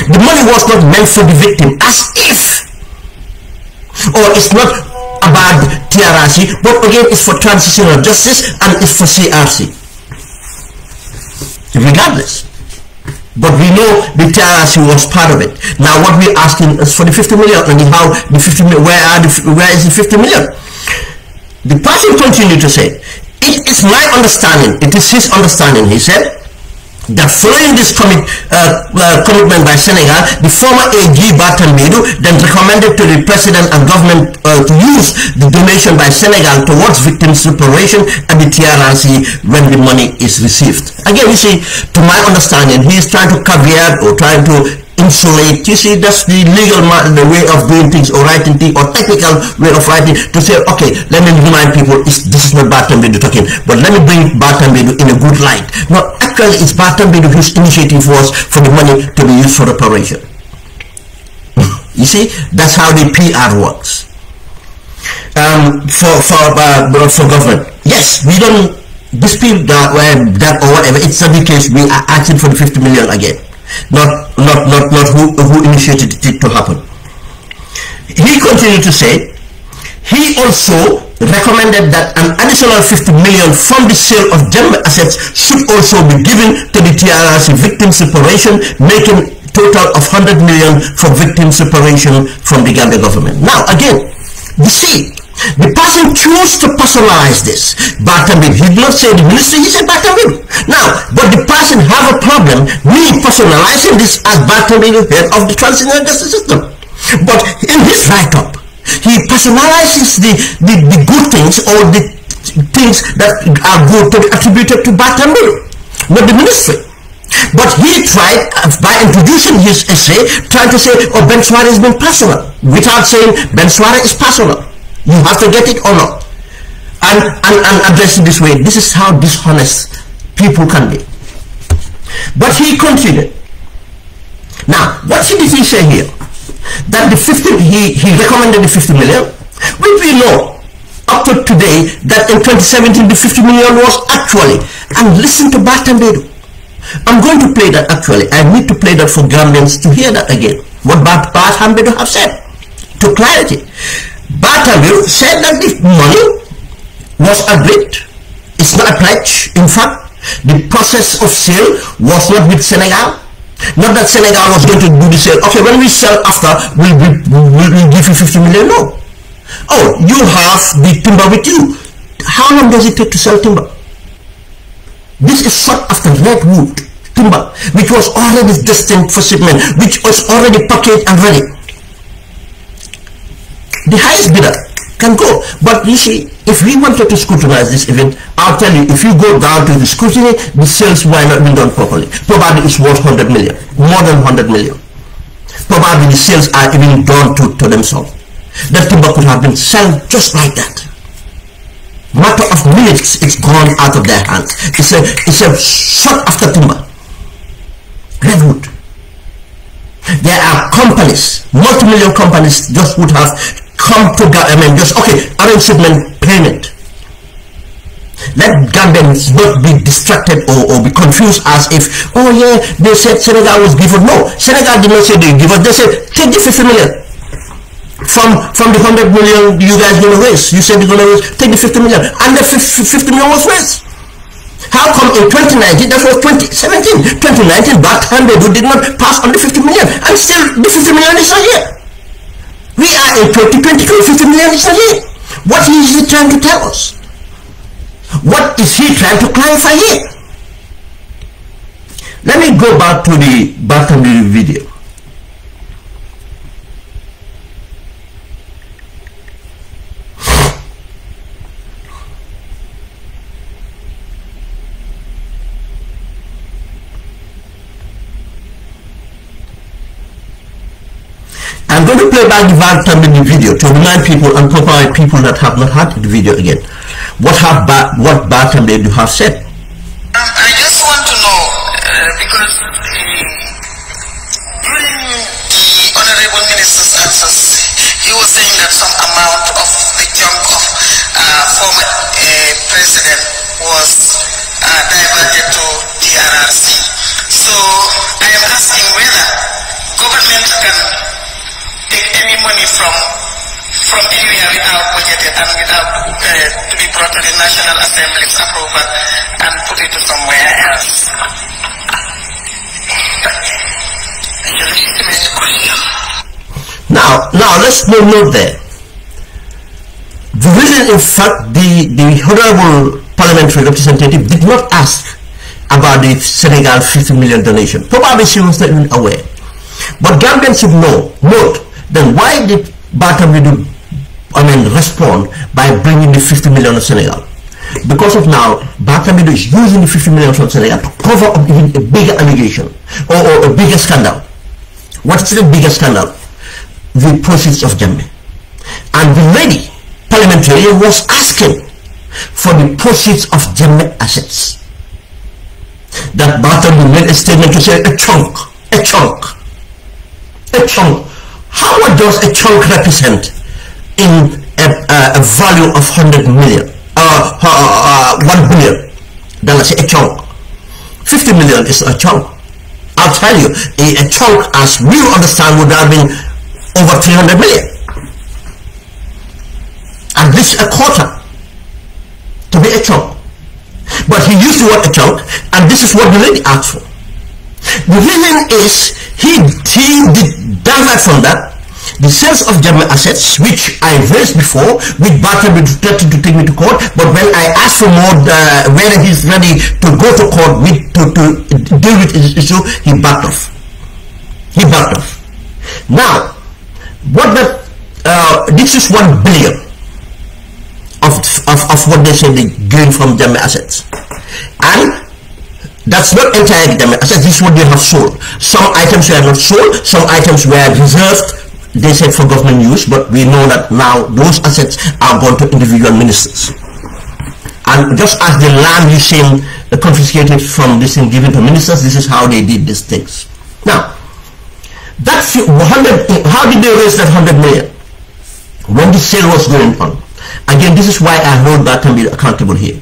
the money was not meant for the victim, as if, or it's not about TRRC, but again it's for transitional justice and it's for CRC. Regardless. But we know the TRRC was part of it. Now what we're asking is for the 50 million, and how the 50 million, where is the 50 million? The person continued to say, it is my understanding, it is his understanding, he said, that following this commitment by Senegal, the former AG Baa TAMBADU then recommended to the president and government to use the donation by Senegal towards victims' reparation and the TRRC when the money is received. Again, you see, to my understanding, he is trying to caveat or trying to insulate. You see, that's the legal the way of doing things, or writing things, or technical way of writing, to say, okay, let me remind people, this is not Baa TAMBADU talking, but let me bring Baa TAMBADU in a good light. No, actually, it's Baa TAMBADU whose initiative was for the money to be used for reparation. You see, that's how the PR works. For government, yes, we don't dispute that or whatever. It's not the case. We are asking for the 50 million again. Not who initiated it to happen. He continued to say, he also recommended that an additional 50 million from the sale of gem assets should also be given to the TRRC victim separation, making total of 100 million for victim separation from the Gambia government. Now again, you see, the person chose to personalize this. Baa TAMBADU, he did not say the ministry, he said Baa TAMBADU. Now, but the person have a problem, me personalizing this as Baa TAMBADU, head of the transitional justice system. But in his write-up, he personalizes the good things, or the things that are good to be attributed to Baa TAMBADU, not the ministry. But he tried, by introducing his essay, trying to say, oh, Ben Suarez has been personal, without saying Ben Suarez is personal. You have to get it or not. And address it this way. This is how dishonest people can be. But he continued. Now, what did he say here? That the 50, he recommended the 50 million, which we know up to today that in 2017 the 50 million was actually, and listen to Baa TAMBADU. I'm going to play that actually. I need to play that for Gambians to hear that again. What Baa TAMBADU have said. To clarity. Baa TAMBADU said that the money was agreed. It's not a pledge. In fact, the process of sale was not with Senegal. Not that Senegal was going to do the sale. Okay, when we sell after, we'll give you 50 million. No. Oh, you have the timber with you. How long does it take to sell timber? This is sought after redwood timber, which was already destined for shipment, which was already packaged and ready. The highest bidder can go. But you see, if we wanted to scrutinize this event, I'll tell you, if you go down to the scrutiny, the sales might not be done properly. Probably it's worth 100 million, more than 100 million. Probably the sales are even done to themselves. That timber could have been sold just like that. Matter of minutes, it's gone out of their hands. It's a sought after timber. Redwood. There are companies, multi-million companies, just would have come to government, just okay, arrange shipment payment. Let Gambians not be distracted or be confused as if, oh yeah, they said Senegal was given. No, Senegal did not say they give us. They said take the 50 million from the 100 million you guys gonna raise. You said you're gonna raise, take the 50 million, and the 50 million was raised. How come in 2019, that was 2017, 2019, Baa TAMBADU did not pass on the 50 million, and still the 50 million is not here? We are in 2022, 50 million is not here. What is he trying to tell us? What is he trying to clarify here? Let me go back to the Baa TAMBADU video. I'm going to play back the Baa TAMBADU video to remind people and provide people that have not had the video again. What Baa TAMBADU have said. I just want to know, because during the Honorable Minister's answers, he was saying that some amount of the chunk of former president was diverted to TRRC. So I am asking whether government can take any money from anywhere without budgeted and without to be brought to the National Assembly's approval and put it somewhere else. Now let's note there. The reason, in fact, the Honorable Parliamentary Representative did not ask about the Senegal 50 million donation. Probably she was not even aware. But Gambians should note, then why did Baa TAMBADU respond by bringing the 50 million of Senegal? Because of now, Baa TAMBADU is using the 50 million from Senegal to cover up even a bigger allegation or a bigger scandal. What is the bigger scandal? The proceeds of Jammeh. And the lady parliamentarian was asking for the proceeds of Jammeh assets. That Baa TAMBADU made a statement to say a chunk. How much does a chunk represent in a value of 100 million? 1 billion. Then I say a chunk. 50 million is a chunk. I'll tell you, a chunk as we understand would have been over 300 million. At least a quarter to be a chunk. But he used the word a chunk, and this is what the lady asked for. The reason is he did divert from that the sales of Jammeh assets, which I raised before, with Baa TAMBADU threatened to take me to court. But when I asked for more, whether he's ready to go to court to deal with this issue, he backed off. Now, this is 1 billion of what they say they gain from Jammeh assets, and that's not entirely Jammeh assets. This is what they have sold. Some items were not sold, some items were reserved, they said, for government use, but we know that now those assets are gone to individual ministers. And just as the land you seen confiscated from this and given to ministers, this is how they did these things. Now, that's 100. How did they raise that 100 million? When the sale was going on. Again, this is why I hold Baa TAMBADU accountable here.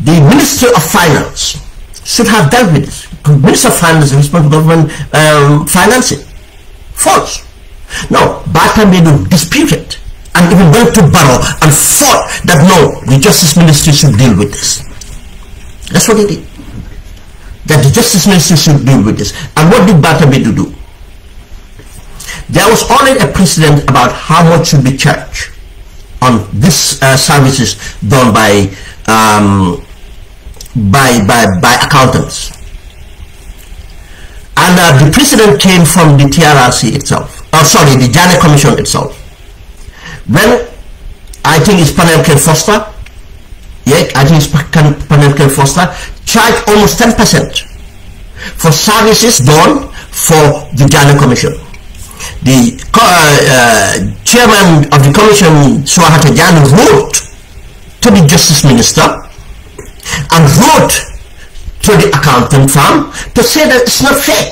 The Minister of Finance should have dealt with this. The Minister of Finance is responsible for government financing. False. No, Baa TAMBADU disputed and even went to Barrow and fought that no, the Justice Ministry should deal with this. That's what they did. That the Justice Ministry should deal with this. And what did Baa TAMBADU do? There was already a precedent about how much should be charged on these services done by accountants. And the precedent came from the TRRC itself. The Jammeh Commission itself. When I think it's Panel Ken Foster, charged almost 10% for services done for the Jammeh Commission. The chairman of the commission, Surrogate, wrote to the Justice Minister and wrote to the accountant firm to say that it's not fair.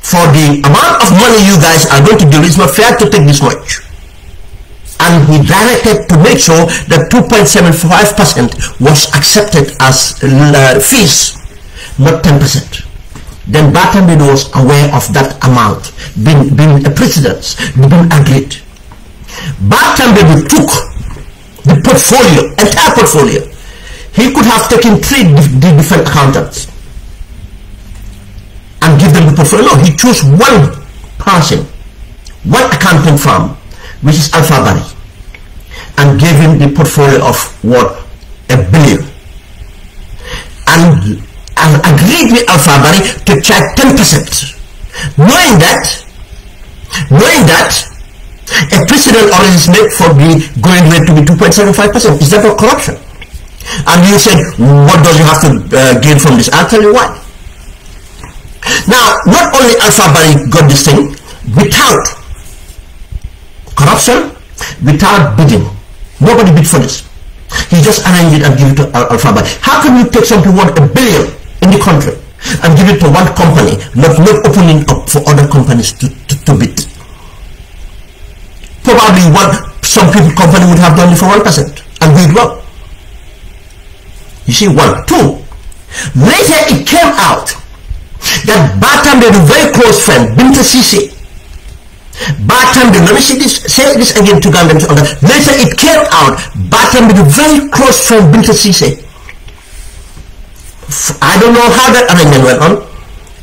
For the amount of money you guys are going to give, it's not fair to take this much. And he directed to make sure that 2.75% was accepted as fees, not 10%. Then Baa TAMBADU was aware of that amount being a precedence, being agreed. Baa TAMBADU took the portfolio, entire portfolio. He could have taken 3 different accountants and give them the portfolio. No, he chose one person, one accounting firm, which is Alpha Bari, and gave him the portfolio of what? $1 billion. And agreed with Alpha Bari to charge 10%, knowing that a precedent already is made for the going rate to be 2.75%. Is that not corruption? And you said, what does you have to gain from this? I'll tell you why. Now, not only Alpha Bari got this thing, without corruption, without bidding. Nobody bid for this. He just arranged it and give it to Alpha Bali. How can you take something worth $1 billion in the country and give it to one company, not opening up for other companies to bid? Probably some company would have done it for 1% and do it well. You see, 1. 2. Later it came out that Baa TAMBADU, very close friend, Binta Sise, Baa TAMBADU, let me say this again to Gambians. Later it came out, Baa TAMBADU, very close friend, Binta Sise. I don't know how that arrangement went on.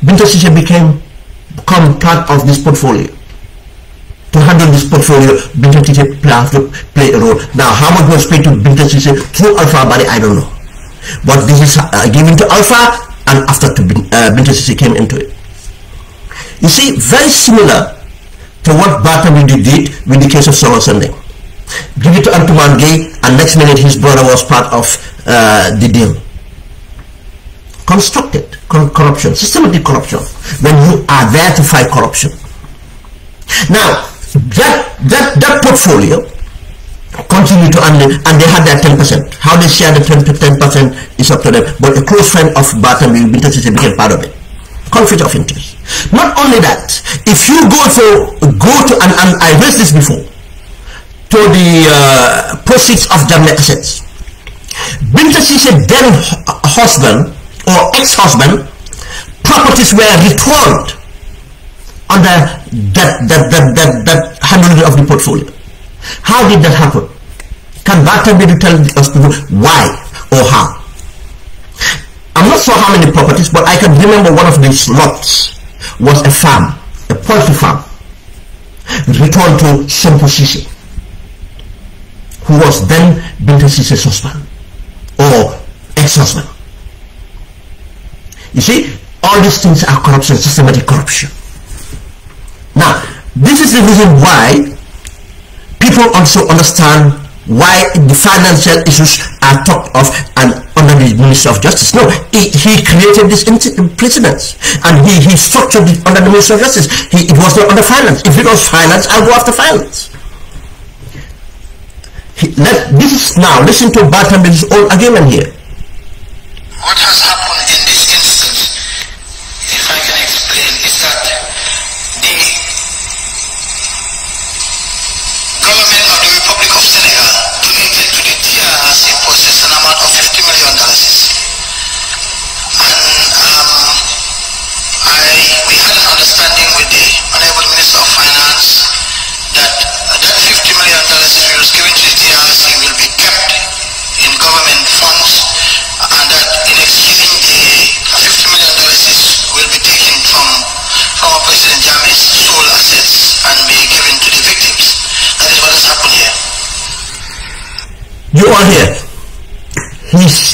Binta Sise become part of this portfolio. To handle this portfolio, Binta Sise has to play a role. Now, how much was paid to Binta Sise through Alpha Bali, I don't know. But this is given to Alpha, and after Binta Sise came into it. You see, very similar to what Baa TAMBADU did with the case of Surrogate Sunday. Give it to Antuman Gay, and next minute his brother was part of the deal. Constructed corruption, systematic corruption, when you are there to fight corruption. Now, that portfolio continue to earn, and they had their 10%. How they share the 10% is up to them. But a close friend of Baa TAMBADU, Binta Sise, became part of it. Conflict of interest. Not only that, if you go to and I raised this before, to the proceeds of Jamaican assets, Binta Sise then husband or ex-husband, properties were returned under that handling of the portfolio. How did that happen? Can Baa TAMBADU tell us why or how? I'm not sure how many properties, but I can remember one of these lots was a farm, a poultry farm, returned to Sompo Sise, who was then Binta Sise's husband or ex-husband. You see, all these things are corruption, systematic corruption. Now, this is the reason why people also understand why the financial issues are talked of and under the Minister of Justice. No, he created this precedence and he structured it under the Minister of Justice. It was not under finance. If it was finance, I'll go after finance. This is now, listen to Baa TAMBADU's own argument here. What has happened in this instance, if I can explain, is that the government of the Republic of Senegal donated to the TRRC process an amount of $50 million. And we had an understanding with the Honorable Minister of Finance that that $50 million which was given to the TRRC will be kept in government funds, and that in exchange the $50 million will be taken from former President Jammeh's sole assets and be given to the victims. That is what has happened here. You are here.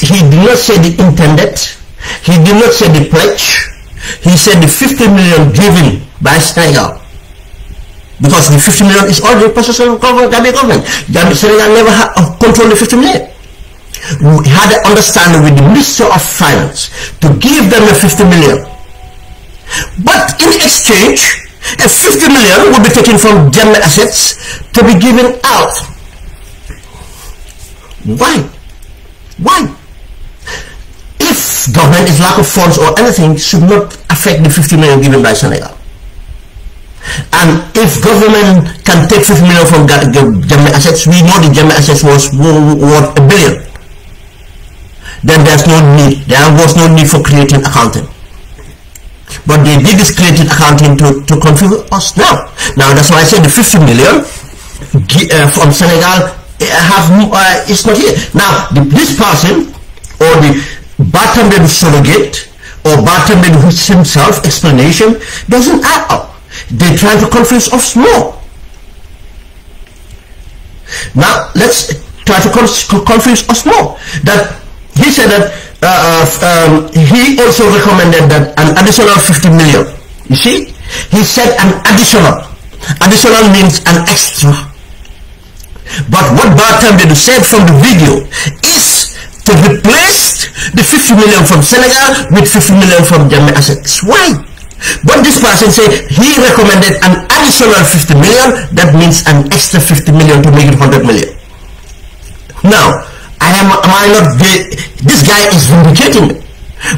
He did not say the intended. He did not say the pledge. He said the $50 million given by Senegal. Because the $50 million is already possession of Gambia government. Senegal never controlled the $50 million. We had an understanding with the Minister of Finance to give them the $50 million. But in exchange, a $50 million will be taken from Jamaican assets to be given out. Why? Why? If government is lack of funds or anything, it should not affect the $50 million given by Senegal. And if government can take $50 million from Jamaican assets, we know the Jamaican assets was worth $1 billion. Then there's no need. There was no need for creating accounting. But they did this creating accounting to confuse us now. Now that's why I said the $50 million from Senegal is not here. Now this person or the Baa TAMBADU surrogate or Baa TAMBADU himself explanation doesn't add up. They try to confuse us more. Now let's try to confuse us more. That he said that he also recommended that an additional $50 million. You see, he said an additional. Additional means an extra. But what Baa TAMBADU said from the video is to replace the $50 million from Senegal with $50 million from Jamaican assets. Why? But this person said he recommended an additional 50 million. That means an extra 50 million to make it 100 million. Now, this guy is vindicating me.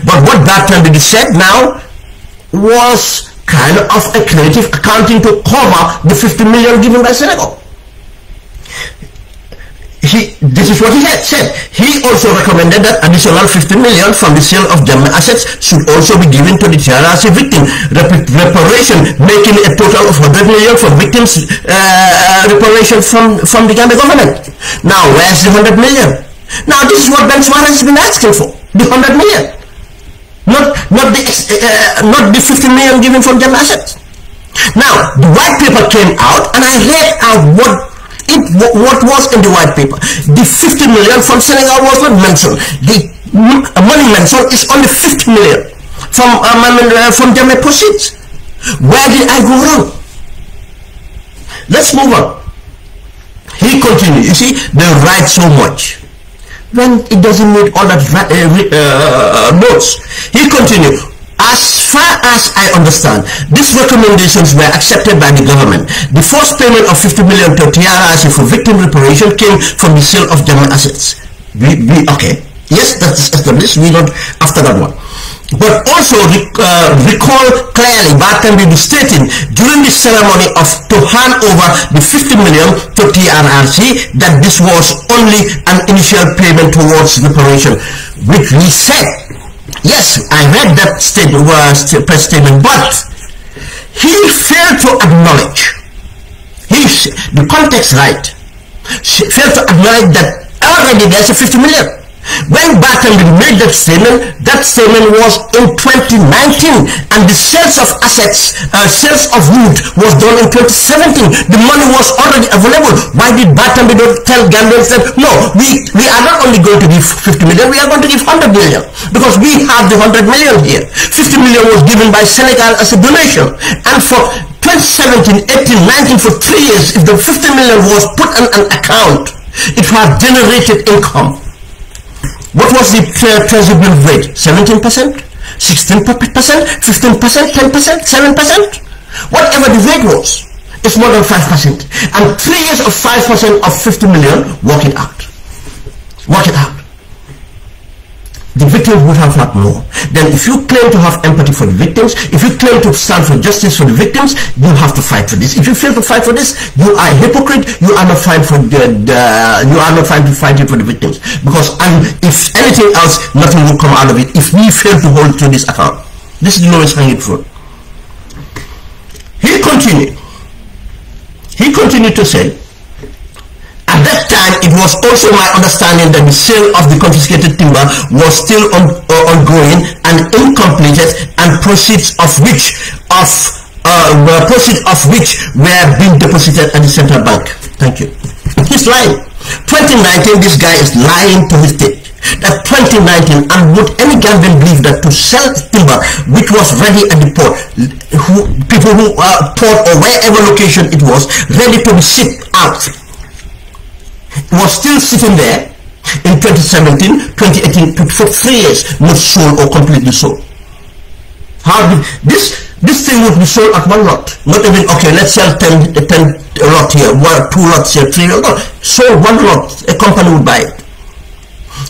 But what Baa TAMBADU said now was kind of a creative accounting to cover the 50 million given by Senegal. This is what he had said. He also recommended that additional 50 million from the sale of Gambia assets should also be given to the TRRC victim reparation, making a total of 100 million for victims reparation from the Gambia government. Now, where's the 100 million? Now, this is what Ben Suarez has been asking for, the 100 million. Not the 50 million given from Gambia assets. Now, the white paper came out, and I read out what was in the white paper. The 50 million from Senegal was not mentioned. The money mentioned is only 50 million from Gambia proceeds. Where did I go wrong? Let's move on. He continued. You see, they write so much when it doesn't need all that notes. He continued. As far as I understand, these recommendations were accepted by the government. The first payment of 50 million to TRRC for victim reparation came from the sale of German assets. Okay. Yes, that's established. We not after that one. But also recall clearly Baa TAMBADU stating during the ceremony to hand over the 50 million to TRRC that this was only an initial payment towards reparation, which we said. Yes, I read that press statement, but he failed to acknowledge, the context right, failed to acknowledge that already there's a 50 million. When Baa TAMBADU made that statement was in 2019, and the sales of assets, sales of wood was done in 2017. The money was already available. Why did Baa TAMBADU tell Gambians that, no, we are not only going to give 50 million, we are going to give 100 million, because we have the 100 million here. 50 million was given by Senegal as a donation, and for 2017, 18, 19, for 3 years, if the 50 million was put on an account, it has generated income. What was the treasury bill rate? 17%? 16%? 15%? 10%? 7%? Whatever the rate was, it's more than 5%. And 3 years of 5% of 50 million, work it out. Work it out. The victims would have had more. Then if you claim to have empathy for the victims, if you claim to stand for justice for the victims, you have to fight for this. If you fail to fight for this, you are a hypocrite. You are not fighting for fighting for the victims. Because if anything else, nothing will come out of it if we fail to hold to this account. This is the lowest hanging fruit. He continued to say, at that time, it was also my understanding that the sale of the confiscated timber was still ongoing and incompleted, and proceeds of which were being deposited at the central bank. Thank you. He's lying. 2019, this guy is lying to his state. That 2019, and would any Gambian believe that to sell timber which was ready at the port, people who port or wherever location it was, ready to be shipped out, was still sitting there in 2017, 2018, for 3 years, not sold or completely sold. How did this thing would be sold at one lot? Not even, okay, let's sell 10 lot here, 2 lots here, 3 lots. No, sold 1 lot, a company would buy it.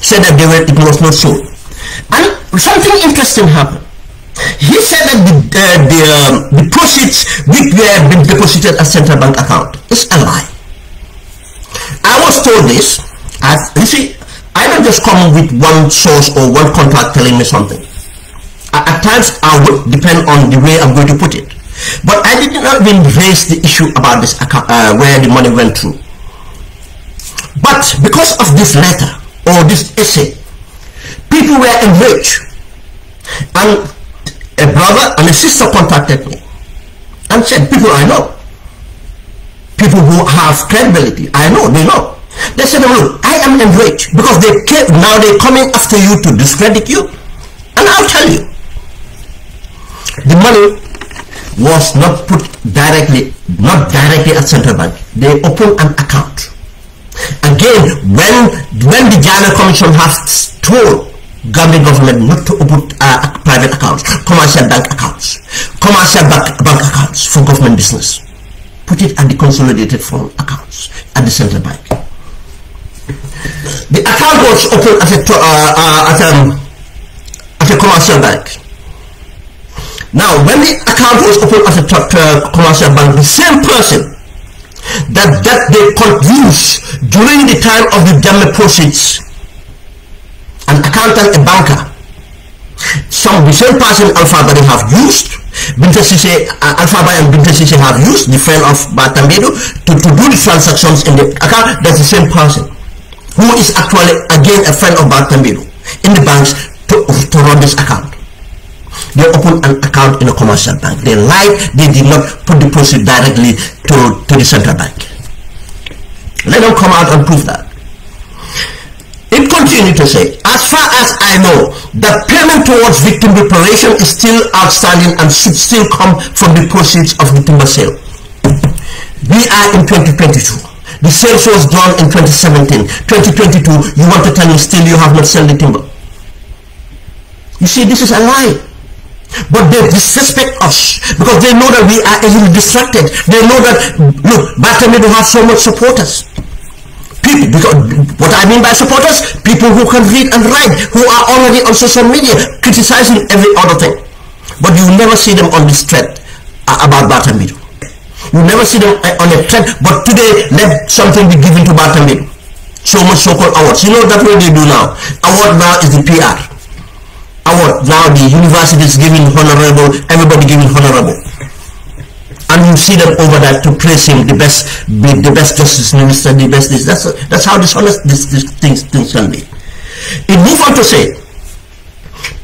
Said that it was not sold. And something interesting happened. He said that the proceeds which were being deposited at central bank account is a lie. I was told this, you see, I don't just come with one source or one contract telling me something. At times, I would depend on the way I'm going to put it. But I did not even raise the issue about this account, where the money went through. But because of this letter, or this essay, people were enraged. And a brother and a sister contacted me and said, people I know, people who have credibility, I know, they know. They said, look, I am enraged because now they're coming after you to discredit you. And I'll tell you, the money was not put directly at central bank. They opened an account. Again, when the Ghana Commission has told Gambian government not to open private accounts, commercial bank accounts, commercial bank accounts for government business. Put it at the consolidated fund accounts at the central bank. The account was opened at a commercial bank. Now, when the account was opened at a commercial bank, the same person that they could use during the time of the Jammeh proceeds, an accountant, a banker, the same person Alpha Bari have used, Alpha Bari and Binta Sise have used, the friend of Baa TAMBADU, to do the transactions in the account. That's the same person who is actually again a friend of Baa TAMBADU in the banks to run this account. They opened an account in a commercial bank. They lied. They did not put the proceeds directly to the central bank. Let them come out and prove that. It continued to say, as far as I know, the payment towards victim reparation is still outstanding and should still come from the proceeds of the timber sale. We are in 2022. The sales was done in 2017. 2022, you want to tell me still you have not sold the timber? You see, this is a lie. But they disrespect us because they know that we are easily distracted. They know that, look, Baa TAMBADU have so much supporters. People, because what I mean by supporters, people who can read and write, who are already on social media criticizing every other thing. But you never see them on this thread about Baa TAMBADU. You never see them on a thread, but today let something be given to Baa TAMBADU. So much so-called awards. You know that's what they do now. Award now is the PR. Award now the university is giving honorable, everybody giving honorable. And you see them over that to praise him, the best justice minister, the best this. That's how dishonest these things can be. It moves on to say,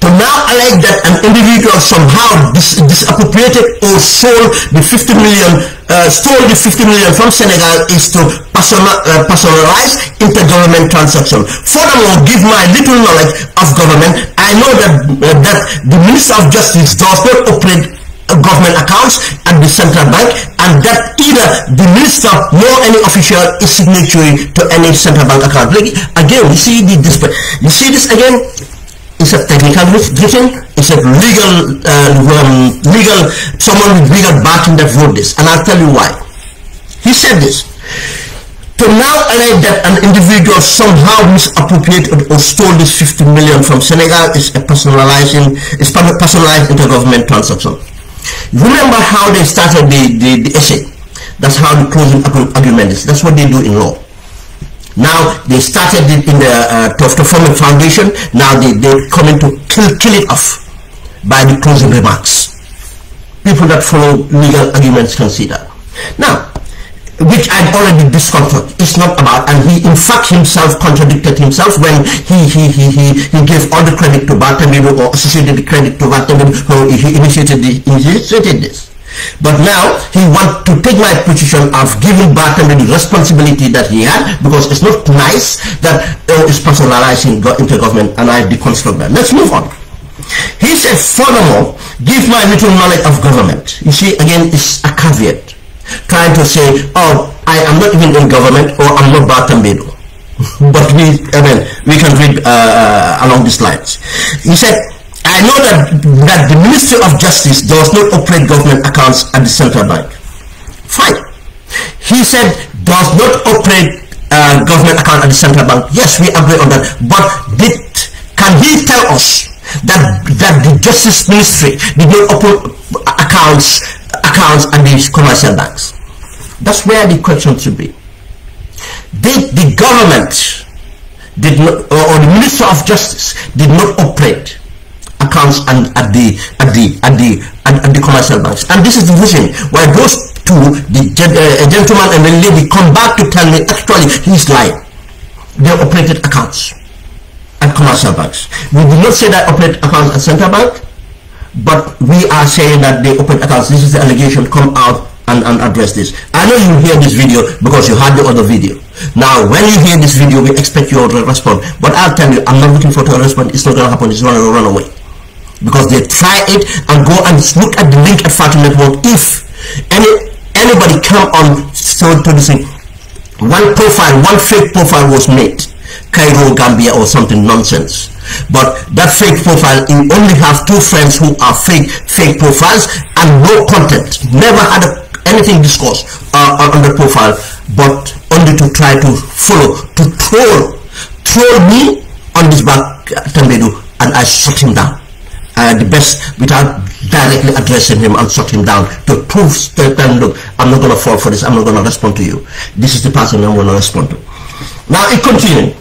to now allege that an individual somehow disappropriated or stole the 50 million from Senegal is to personalize intergovernment transaction. Furthermore, give my little knowledge of government, I know that the Minister of Justice does not operate government accounts at the central bank, and that either the minister nor any official is signatory to any central bank account. Again, you see this again. It's a technical written. It's a legal, someone with legal backing that wrote this, and I'll tell you why. He said this: to now allege that an individual somehow misappropriated or stole this 50 million from Senegal is a personalized intergovernment transaction. Remember how they started the essay? That's how the closing argument is. That's what they do in law. Now they started it in the to form a foundation. Now they're coming to kill it off by the closing remarks. People that follow legal arguments can see that. Now, which I've already discovered, it's not about, and he in fact himself contradicted himself when he gave all the credit to Baa TAMBADU or associated the credit to Baa TAMBADU who he initiated this. But now he wants to take my position of giving Baa TAMBADU the responsibility that he had, because it's not nice that it's personalizing intergovernment, and I deconstruct that. Let's move on. He said, furthermore, give my little knowledge of government. You see, again, it's a caveat, trying to say, oh, I am not even in government, or I'm not Baa TAMBADU. But we can read along these lines. He said, I know that the Ministry of Justice does not operate government accounts at the central bank. Fine. He said does not operate government account at the central bank. Yes, we agree on that. But can he tell us that the Justice Ministry did not open accounts at the commercial banks? That's where the question should be. Did the government or the Minister of Justice did not operate accounts at the commercial banks? And this is the reason why those two, the gentleman and the lady, come back to tell me actually he's lying. They operated accounts at commercial banks. We did not say that operate accounts at central bank, but we are saying that they operate accounts. This is the allegation. Come out and address this. I know you hear this video because you had the other video. Now, when you hear this video, we expect you to respond. But I'll tell you, I'm not looking for a response. It's not going to happen. It's going to run away. Because they try it and go and look at the link at Fatu Network. If anybody come on to this thing, one fake profile was made, Cairo, Gambia or something nonsense. But that fake profile, you only have 2 friends who are fake profiles and no content. Never had anything discussed on the profile, but only to try to follow, to troll me on this Baa TAMBADU, and I shut him down. The best, without directly addressing him, and shut him down to prove that, look, I'm not going to fall for this, I'm not going to respond to you. This is the person I'm going to respond to. Now it continued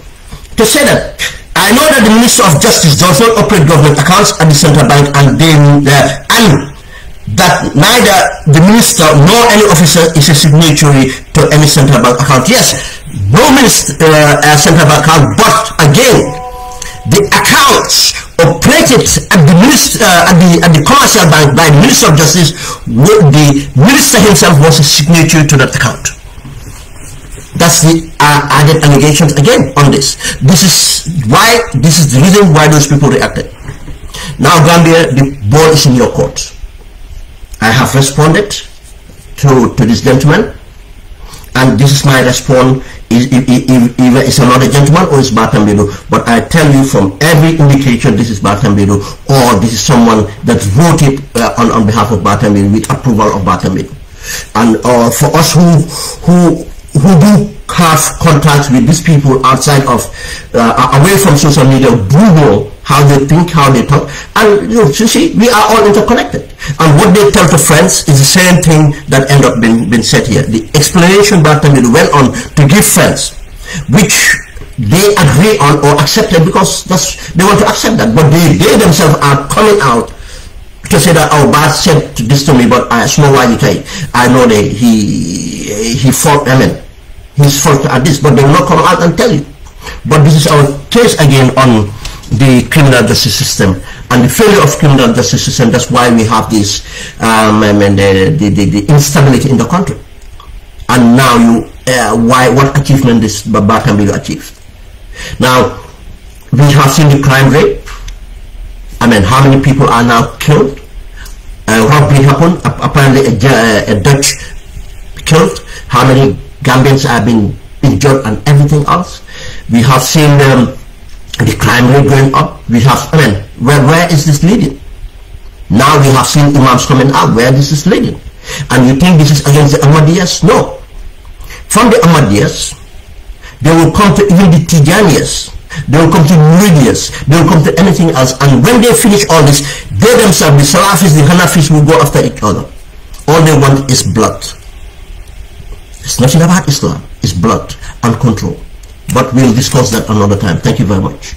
to say that I know that the Minister of Justice does not operate government accounts at the central bank, and that neither the minister nor any officer is a signatory to any central bank account. Yes, no central bank account, but again, the accounts operated at the commercial bank by the Minister of Justice, the minister himself was a signatory to that account. That's the added allegations again on this. This is the reason why those people reacted. Now, Gambia, the ball is in your court. I have responded to this gentleman, and this is my response. Either it's another gentleman or it's Baa TAMBADU, but I tell you from every indication this is Baa TAMBADU, or this is someone that wrote it on behalf of Baa TAMBADU with approval of Baa TAMBADU. And for us who do have contacts with these people outside of away from social media, do know how they think, how they talk, and you see, we are all interconnected. And what they tell to friends is the same thing that end up being said here. The explanation Baa TAMBADU went on to give friends, which they agree on or accepted, because they want to accept that, but they themselves are coming out to say that, oh, Baa said this to me, but I know that he fought, he's fault at this, but they will not come out and tell you. But this is our case again on the criminal justice system and the failure of criminal justice system. That's why we have this the instability in the country. And now what achievement this Baa TAMBADU achieved. Now we have seen the crime rate. How many people are now killed? Robbery happened. Apparently a Dutch killed. How many Gambians have been injured and everything else? We have seen the crime rate going up. We have, where is this leading? Now we have seen imams coming out where this is leading. And you think this is against the Ahmadiyyas? No. From the Ahmadiyyas, they will come to even the Tijaniyas. They will come to Muridiyas. They will come to anything else. And when they finish all this, they themselves, the Salafis, the Hanafis, will go after each other. All they want is blood. It's nothing about Islam. It's blood and control. But we'll discuss that another time. Thank you very much.